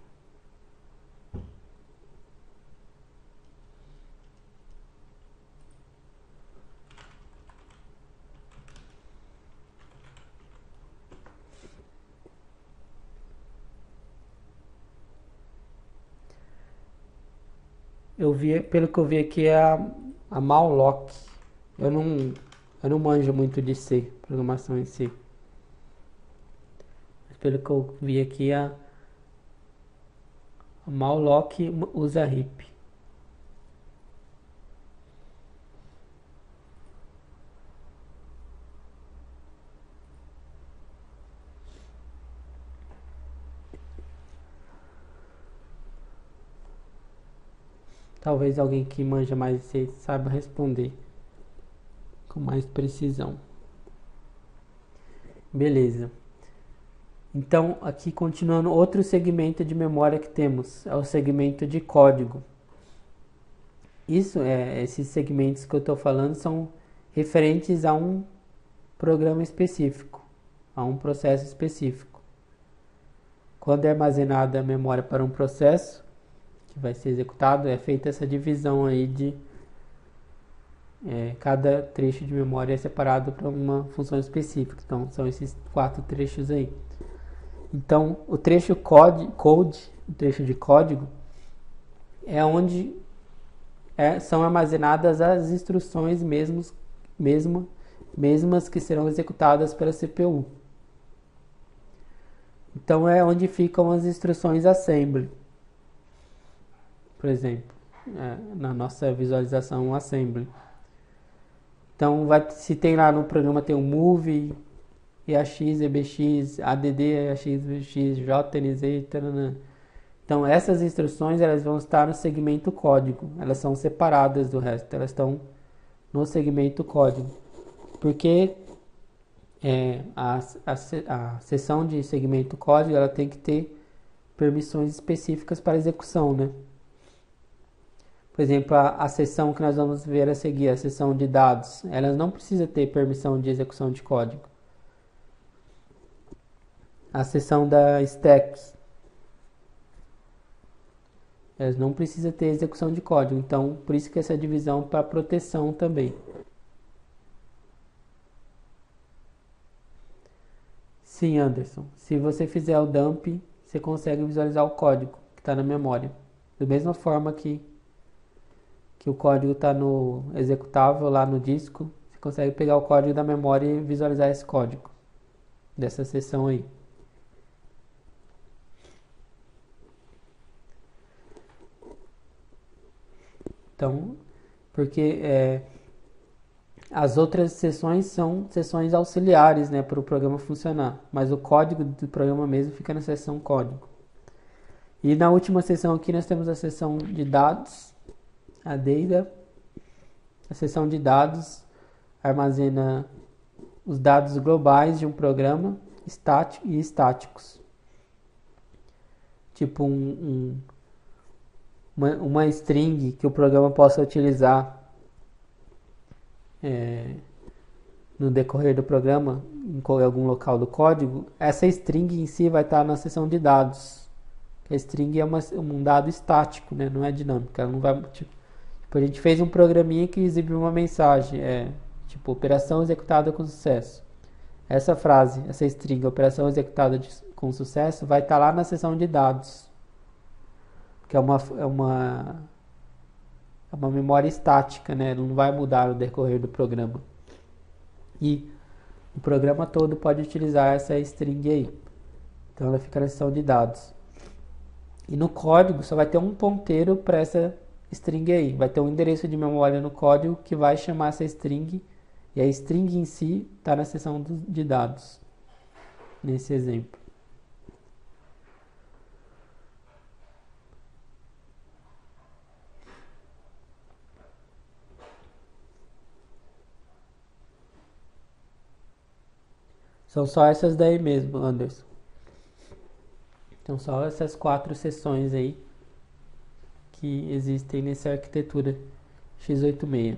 Eu vi, pelo que eu vi aqui é a Malloc. Eu não, eu não manjo muito de C, programação em C. Mas pelo que eu vi aqui a Malloc usa RIP. Talvez alguém que manja mais de C saiba responder com mais precisão. Beleza. Então, aqui continuando, outro segmento de memória que temos é o segmento de código. Esses segmentos que eu estou falando são referentes a um programa específico, a um processo específico. Quando é armazenada a memória para um processo que vai ser executado, é feita essa divisão aí de cada trecho de memória é separado para uma função específica. Então, são esses 4 trechos aí. Então, o trecho o trecho de código, é onde são armazenadas as instruções mesmas que serão executadas pela CPU. Então, é onde ficam as instruções assembly. Por exemplo, na nossa visualização assembly. Então, se tem lá no programa, tem o move, EAX, EBX, ADD, EAX, EBX, JNZ, tarana. Então, essas instruções elas vão estar no segmento código. Elas são separadas do resto. Elas estão no segmento código. Porque a seção de segmento código ela tem que ter permissões específicas para execução, né? Por exemplo, a seção que nós vamos ver a seguir, a seção de dados, ela não precisa ter permissão de execução de código. A seção da stacks, elas não precisam ter execução de código. Então, por isso que essa divisão para proteção também. Sim, Anderson. Se você fizer o dump, você consegue visualizar o código que está na memória. Da mesma forma que o código está no executável lá no disco, você consegue pegar o código da memória e visualizar esse código dessa seção aí. Então, porque as outras seções são seções auxiliares, né, para o programa funcionar, mas o código do programa mesmo fica na seção código. E na última seção aqui nós temos a seção de dados, a data. A seção de dados armazena os dados globais de um programa estático e estáticos. Tipo uma string que o programa possa utilizar no decorrer do programa, em algum local do código, essa string em si vai estar na seção de dados. A string é um dado estático, né? Não é dinâmico. Ela não vai, tipo, a gente fez um programinha que exibiu uma mensagem, tipo, operação executada com sucesso. Essa frase, essa string, operação executada com sucesso, vai estar lá na seção de dados, que é uma memória estática, né? Ela não vai mudar no decorrer do programa. E o programa todo pode utilizar essa string aí. Então ela fica na seção de dados. E no código só vai ter um ponteiro para essa string aí. Vai ter um endereço de memória no código que vai chamar essa string. E a string em si está na seção de dados. Nesse exemplo. São só essas daí mesmo, Anderson. Então só essas 4 seções aí que existem nessa arquitetura x86.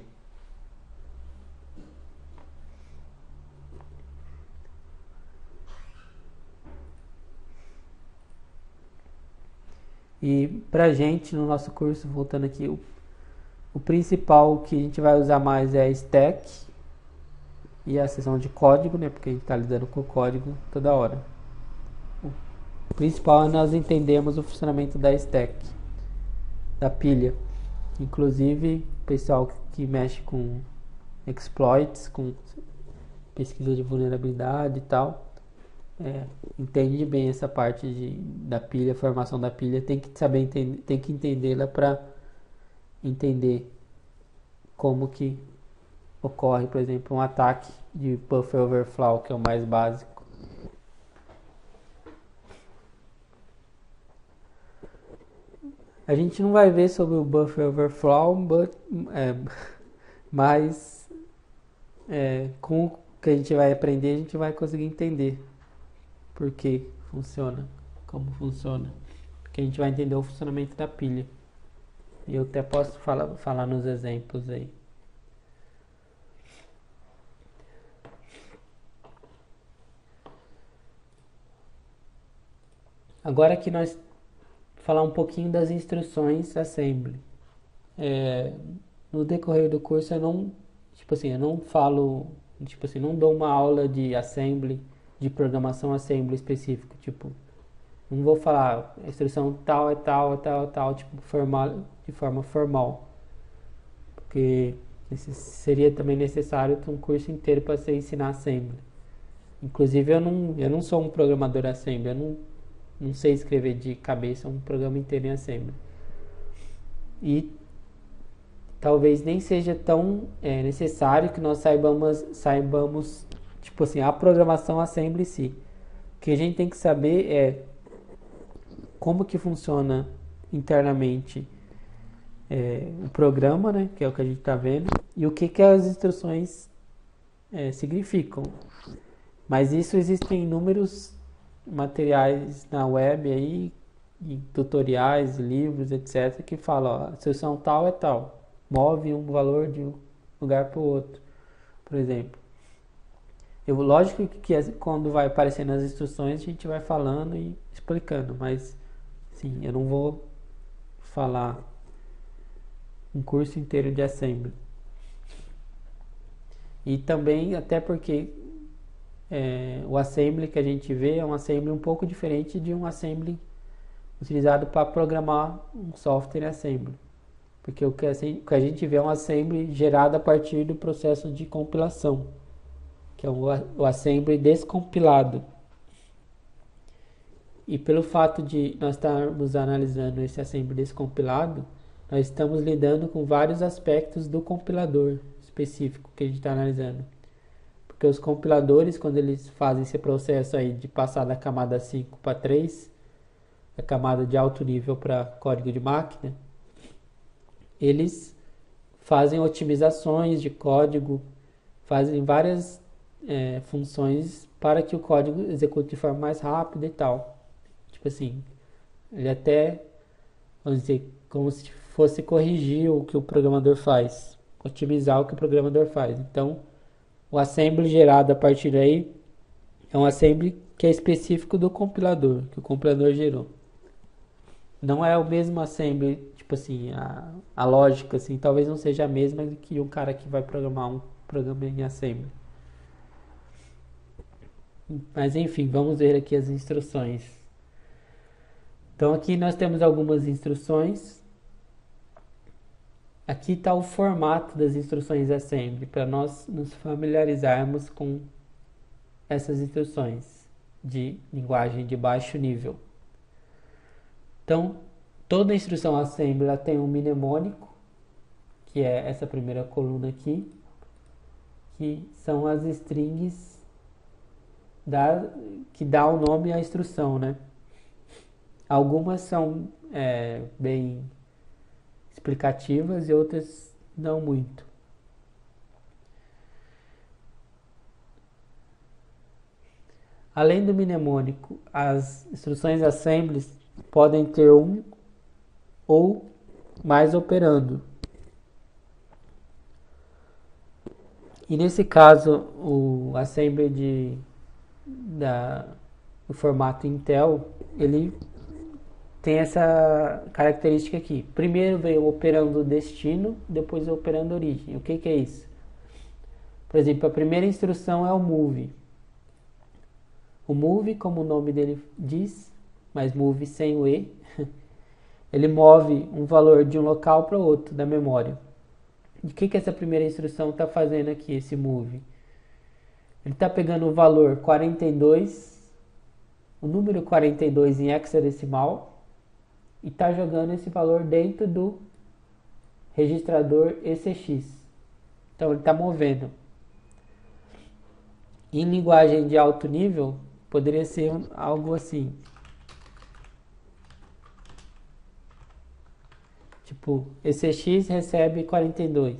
E pra gente, no nosso curso, voltando aqui, o principal que a gente vai usar mais é a stack e a seção de código, né? Porque a gente está lidando com o código toda hora. O principal é nós entendermos o funcionamento da stack, da pilha. Inclusive, o pessoal que mexe com exploits, com pesquisa de vulnerabilidade e tal, entende bem essa parte da pilha, formação da pilha, tem que saber entender, tem que entendê-la para entender como que ocorre, por exemplo, um ataque de buffer overflow, que é o mais básico. A gente não vai ver sobre o buffer overflow, mas com o que a gente vai aprender, a gente vai conseguir entender por que funciona, como funciona, porque a gente vai entender o funcionamento da pilha. E eu até posso falar nos exemplos aí. Agora que nós falar um pouquinho das instruções assembly. No decorrer do curso eu não falo, não dou uma aula de assembly, de programação assembly específico, não vou falar a instrução tal é tal, de forma formal, porque seria também necessário ter um curso inteiro para você ensinar assembly. Inclusive eu não sou um programador assembly, eu não sei escrever de cabeça um programa inteiro em assembly. E talvez nem seja tão necessário que nós saibamos a programação assembly em si. O que a gente tem que saber é como que funciona internamente o programa, né, que é o que a gente está vendo, e o que as instruções significam. Mas isso existem inúmeros materiais na web aí, em tutoriais, livros, etc, que falam, ó, a instrução tal é tal, move um valor de um lugar para o outro, por exemplo. Lógico que quando vai aparecendo as instruções a gente vai falando e explicando, mas sim, eu não vou falar um curso inteiro de assembly. E também até porque o assembly que a gente vê é um assembly um pouco diferente de um assembly utilizado para programar um software em assembly. Porque o que a gente vê é um assembly gerado a partir do processo de compilação, que é o assembly descompilado. E pelo fato de nós estarmos analisando esse assembly descompilado, nós estamos lidando com vários aspectos do compilador específico que a gente está analisando. Porque os compiladores, quando eles fazem esse processo aí de passar da camada 5 para 3, a camada de alto nível para código de máquina, eles fazem otimizações de código, fazem várias funções para que o código execute de forma mais rápida e tal. Ele até, vamos dizer, como se fosse corrigir o que o programador faz, otimizar o que o programador faz. Então, o assembly gerado a partir daí é um assembly que é específico do compilador, que o compilador gerou. Não é o mesmo assembly, a lógica, talvez não seja a mesma que um cara que vai programar um programa em assembly. Mas enfim, vamos ver aqui as instruções. Então aqui nós temos algumas instruções. Aqui está o formato das instruções assembly, para nós nos familiarizarmos com essas instruções de linguagem de baixo nível. Então, toda instrução assembly ela tem um mnemônico, que é essa primeira coluna aqui, que são as strings que dá o nome à instrução, né? Algumas são bem explicativas e outras não muito. Além do mnemônico, as instruções assembly podem ter um ou mais operando. E nesse caso, o assembly do formato Intel, ele tem essa característica aqui. Primeiro veio o operando destino, depois o operando origem. O que é isso? Por exemplo, a primeira instrução é o move. O move, como o nome dele diz, mas move sem o E, ele move um valor de um local para outro da memória. E o que essa primeira instrução está fazendo aqui, esse move? Ele está pegando o valor 42, o número 42 em hexadecimal, e está jogando esse valor dentro do registrador ECX. Então ele está movendo. Em linguagem de alto nível, poderia ser algo assim. Tipo, ECX recebe 42.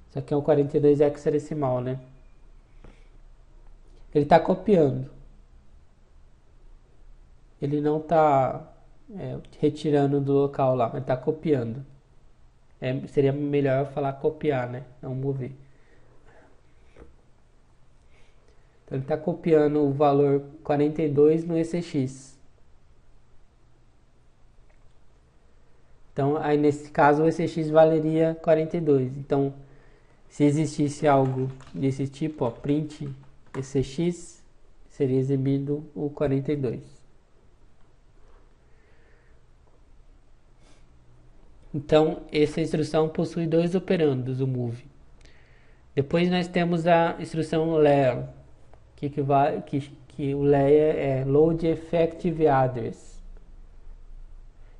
Isso aqui é um 42 hexadecimal, né? Ele está copiando. Ele não está retirando do local lá, mas está copiando. Seria melhor falar copiar, né? Não mover. Então ele está copiando o valor 42 no ECX. Então, aí nesse caso o ECX valeria 42. Então, se existisse algo desse tipo, ó, print ECX, seria exibido o 42. Então, essa instrução possui dois operandos, o move. Depois nós temos a instrução layer, que o layer é load effective address.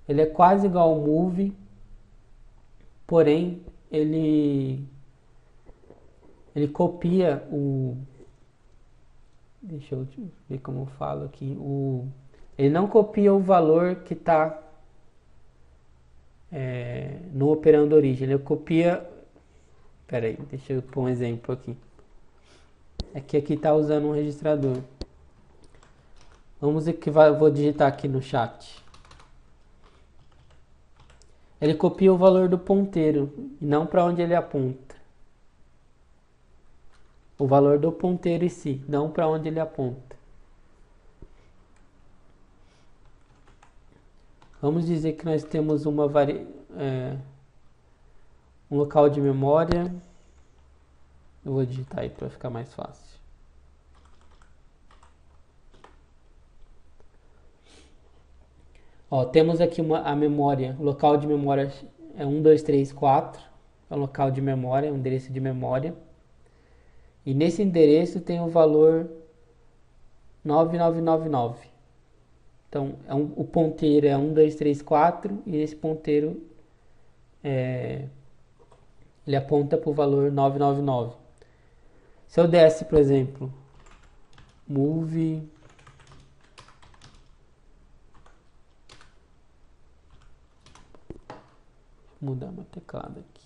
Ele é quase igual ao move, porém ele copia o... Deixa eu ver como eu falo aqui. Ele não copia o valor que está no operando origem. Ele copia... Espera aí, deixa eu pôr um exemplo aqui. É que aqui está usando um registrador. Vamos ver que vou digitar aqui no chat. Ele copia o valor do ponteiro e não para onde ele aponta. O valor do ponteiro em si, não para onde ele aponta. Vamos dizer que nós temos um local de memória. Eu vou digitar aí para ficar mais fácil. Ó, temos aqui a memória, o local de memória é 1, 2, 3, 4. É o local de memória, um endereço de memória. E nesse endereço tem o valor 9999. Então, o ponteiro é 1, 2, 3, 4 e esse ponteiro ele aponta para o valor 999. Se eu desse, por exemplo, move mudar meu teclado aqui.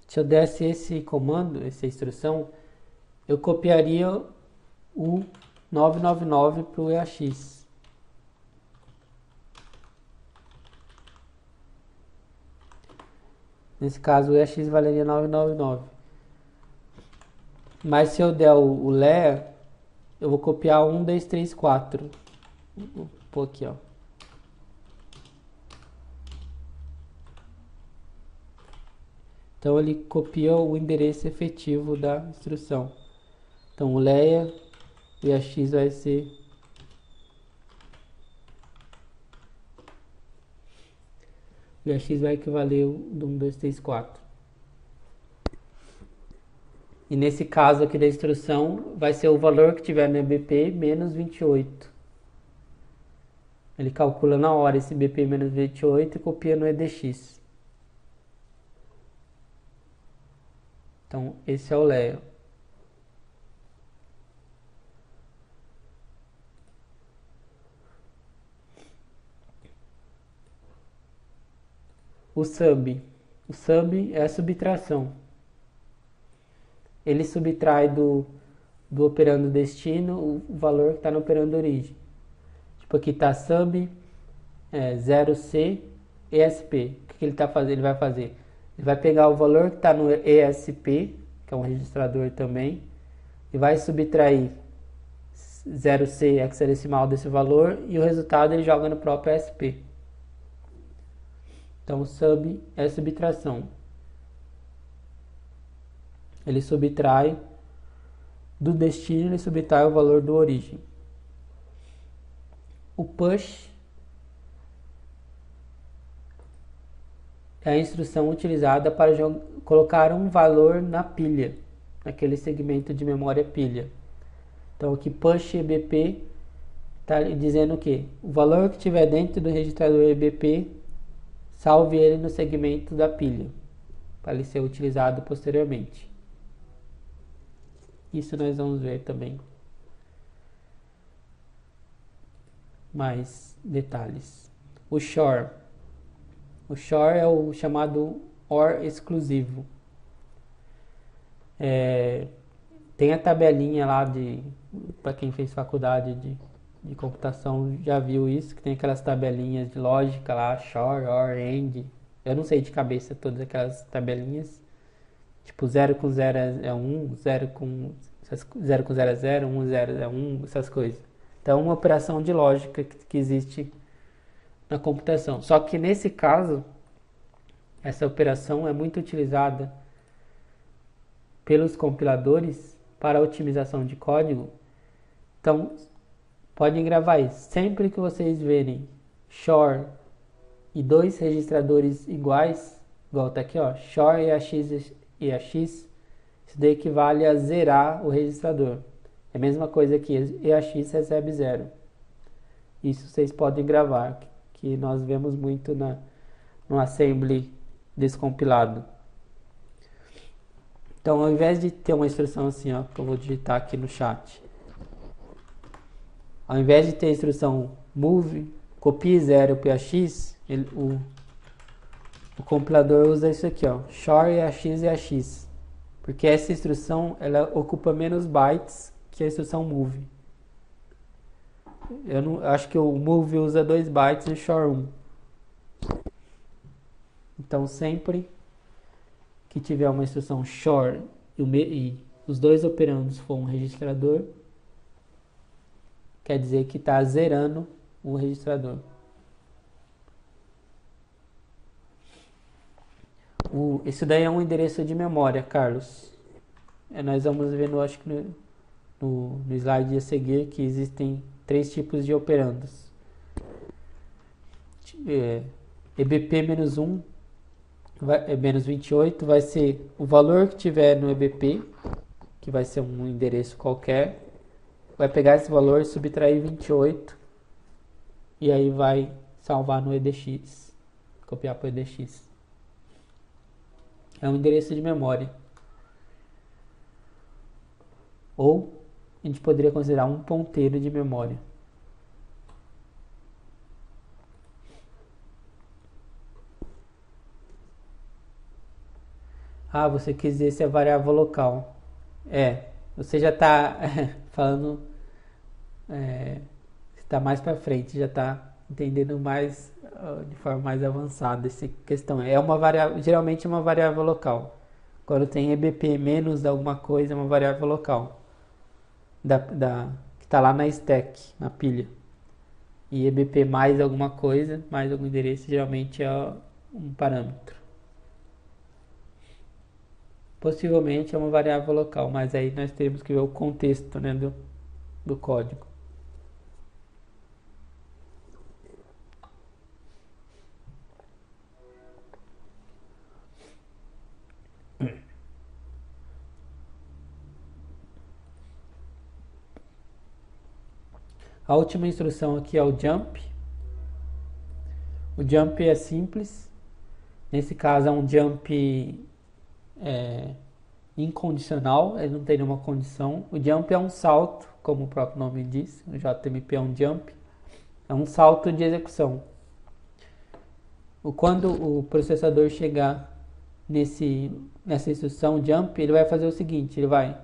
Se eu desse esse comando, essa instrução, eu copiaria o 999 para o EAX. Nesse caso, o EAX valeria 999. Mas se eu der o layer, eu vou copiar 1, 2, 3, 4. Vou pôr aqui, ó. Então ele copia o endereço efetivo da instrução. Então o layer e a x vai ser e a x vai equivaler do 1, 2, 3, 4. E nesse caso aqui da instrução vai ser o valor que tiver no BP menos 28. Ele calcula na hora esse BP menos 28 e copia no EDX. Então esse é o layer. O sub é a subtração. ele subtrai do operando destino o valor que está no operando origem. Tipo, aqui está sub 0C ESP. O que ele tá fazendo? Ele vai fazer? Ele vai pegar o valor que está no ESP, que é um registrador também, e vai subtrair 0C hexadecimal desse valor, e o resultado ele joga no próprio ESP. Então, sub é subtração. Ele subtrai do destino, ele subtrai o valor do origem. O push é a instrução utilizada para colocar um valor na pilha, naquele segmento de memória pilha. Então aqui push EBP está dizendo o quê? O valor que tiver dentro do registrador EBP, salve ele no segmento da pilha, para ele ser utilizado posteriormente. Isso nós vamos ver também. Mais detalhes. O shore. O shore é o chamado OR exclusivo. Tem a tabelinha lá para quem fez faculdade de computação já viu isso, que tem aquelas tabelinhas de lógica lá, shore, OR, AND. Eu não sei de cabeça todas aquelas tabelinhas. Tipo 0 com 0 é 1, 0 com 0 é 0, 1 0 é 1, essas coisas. Então, uma operação de lógica que existe na computação. Só que nesse caso, essa operação é muito utilizada pelos compiladores para otimização de código. Então, podem gravar isso. Sempre que vocês verem shore e dois registradores iguais, igual tá aqui, ó, shore e AX, isso daí equivale a zerar o registrador. É a mesma coisa que EAX recebe 0. Isso vocês podem gravar, que nós vemos muito no assembly descompilado. Então, ao invés de ter uma instrução assim, ó, que eu vou digitar aqui no chat, ao invés de ter a instrução move, copie 0 para AX, o compilador usa isso aqui, ó, shore EAX, porque essa instrução ela ocupa menos bytes que a instrução move. Eu acho que o move usa 2 bytes e o shore 1. Então, sempre que tiver uma instrução shore e os dois operandos for um registrador, quer dizer que está zerando o registrador. Isso daí é um endereço de memória, Carlos. Nós vamos ver, acho que no slide a seguir, que existem 3 tipos de operandos. EBP-1 menos 28 vai ser o valor que tiver no EBP, que vai ser um endereço qualquer, vai pegar esse valor e subtrair 28 e aí vai salvar no EDX, copiar para o EDX. É um endereço de memória. Ou a gente poderia considerar um ponteiro de memória. Ah, você quis dizer se é variável local. Você já está falando, está mais para frente, já está entendendo mais de forma mais avançada essa questão. É uma variável, geralmente é uma variável local. Quando tem EBP menos alguma coisa, é uma variável local que está lá na stack, na pilha. E EBP mais alguma coisa, mais algum endereço, geralmente é um parâmetro. Possivelmente é uma variável local, mas aí nós temos que ver o contexto, né, do código. A última instrução aqui é o jump. O jump é simples. Nesse caso é um jump incondicional, ele não tem nenhuma condição. O jump é um salto, como o próprio nome diz. O JMP é um jump. É um salto de execução. Quando o processador chegar nessa instrução jump, ele vai fazer o seguinte, ele vai...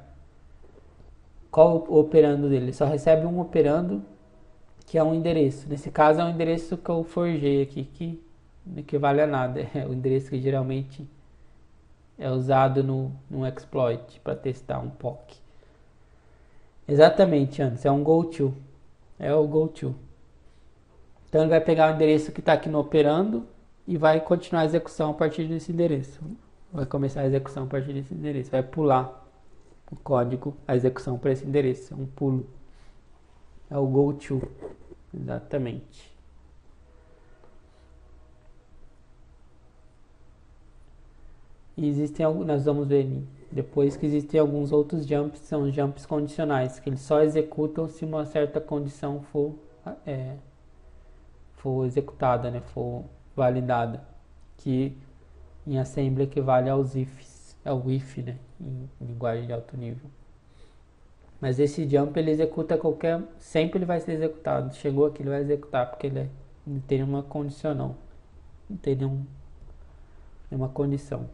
Qual o operando dele? Ele só recebe um operando, que é um endereço. Nesse caso é um endereço que eu forjei aqui, que não equivale a nada. É o endereço que geralmente é usado no exploit para testar um POC. Exatamente, antes é um goto. É o goto. Então ele vai pegar o endereço que está aqui no operando e vai continuar a execução a partir desse endereço. Vai começar a execução a partir desse endereço. Vai pular o código, a execução para esse endereço. É um pulo. É o goto. Exatamente. E existem, nós vamos ver depois que existem alguns outros jumps, são jumps condicionais, que eles só executam se uma certa condição for executada, né, for validada, que em assembly equivale aos ifs, é o if, né, em linguagem de alto nível. Mas esse jump ele executa sempre ele vai ser executado, chegou aqui ele vai executar, porque ele tem uma condicional, não tem nenhuma condição.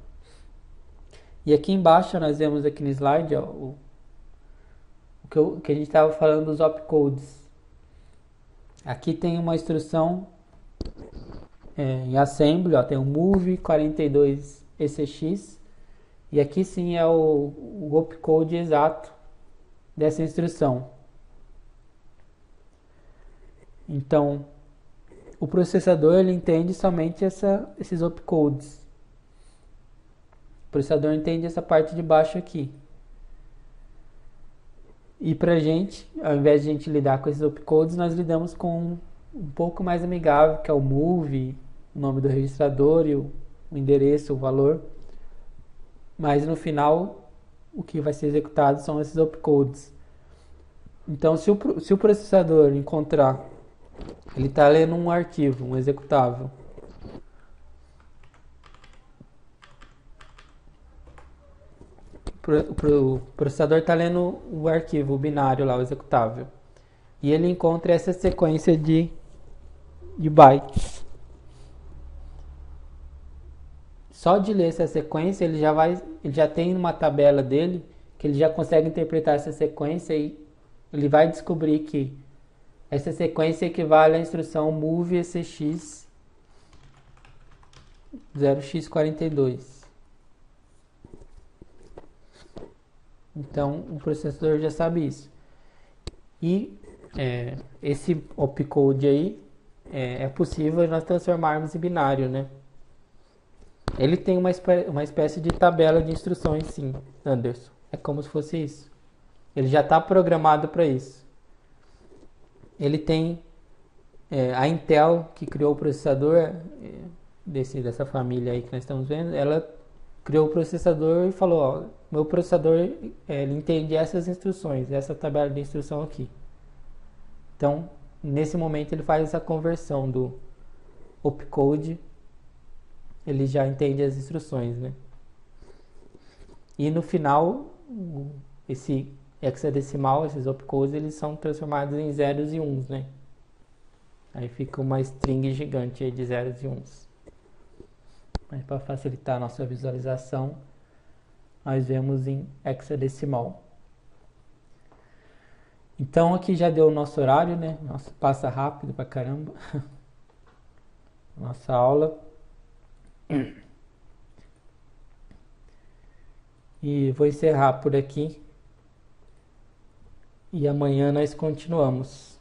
E aqui embaixo nós vemos aqui no slide o que a gente estava falando dos opcodes. Aqui tem uma instrução em assembly, tem o move 42exx, e aqui sim é o opcode exato dessa instrução. Então, o processador ele entende somente esses opcodes. O processador entende essa parte de baixo aqui. E pra gente, ao invés de a gente lidar com esses opcodes, nós lidamos com um pouco mais amigável, que é o move, o nome do registrador e o endereço, o valor. Mas no final, o que vai ser executado são esses opcodes. Então, se o processador encontrar, ele está lendo um arquivo, um executável. O processador está lendo o arquivo, o binário lá, o executável. E ele encontra essa sequência de bytes. Só de ler essa sequência, ele já tem uma tabela dele, que ele já consegue interpretar essa sequência e ele vai descobrir que essa sequência equivale à instrução move exx 0x42. Então, o processador já sabe isso. E esse opcode aí é possível nós transformarmos em binário, né? Ele tem uma espécie de tabela de instruções, sim, Anderson. É como se fosse isso. Ele já está programado para isso. Ele tem a Intel, que criou o processador dessa família aí que nós estamos vendo, ela criou o processador e falou, ó, meu processador ele entende essas instruções, essa tabela de instrução aqui. Então, nesse momento ele faz essa conversão do opcode, ele já entende as instruções, né? E no final, esse hexadecimal, esses opcodes, eles são transformados em zeros e uns, né? Aí fica uma string gigante aí de zeros e uns. Mas para facilitar a nossa visualização, nós vemos em hexadecimal. Então aqui já deu o nosso horário, né? Nossa, passa rápido pra caramba. Nossa aula. E vou encerrar por aqui. E amanhã nós continuamos.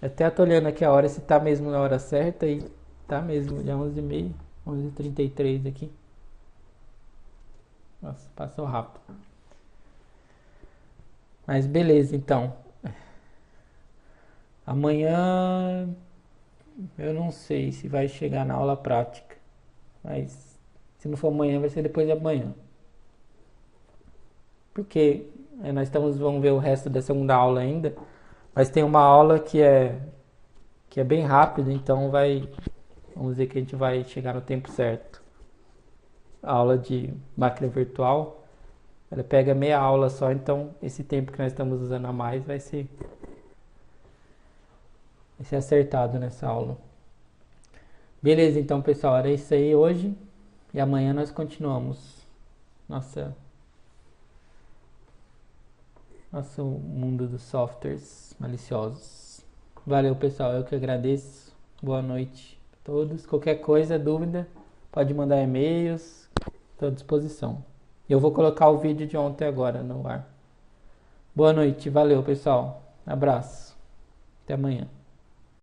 Até tô olhando aqui a hora, se tá mesmo na hora certa. E tá mesmo, já 11h30, 11h33 aqui. Nossa, passou rápido. Mas beleza, então. Amanhã eu não sei se vai chegar na aula prática. Mas se não for amanhã, vai ser depois de amanhã. Porque vamos ver o resto da segunda aula ainda. Mas tem uma aula que é bem rápida, então vamos ver que a gente vai chegar no tempo certo. A aula de máquina virtual, ela pega meia aula só, então esse tempo que nós estamos usando a mais vai ser acertado nessa aula. Beleza, então pessoal, era isso aí hoje. E amanhã nós continuamos nossa, nosso mundo dos softwares maliciosos. Valeu, pessoal. Eu que agradeço. Boa noite a todos. Qualquer coisa, dúvida, pode mandar e-mails. Estou à disposição. Eu vou colocar o vídeo de ontem agora no ar. Boa noite. Valeu, pessoal. Abraço. Até amanhã.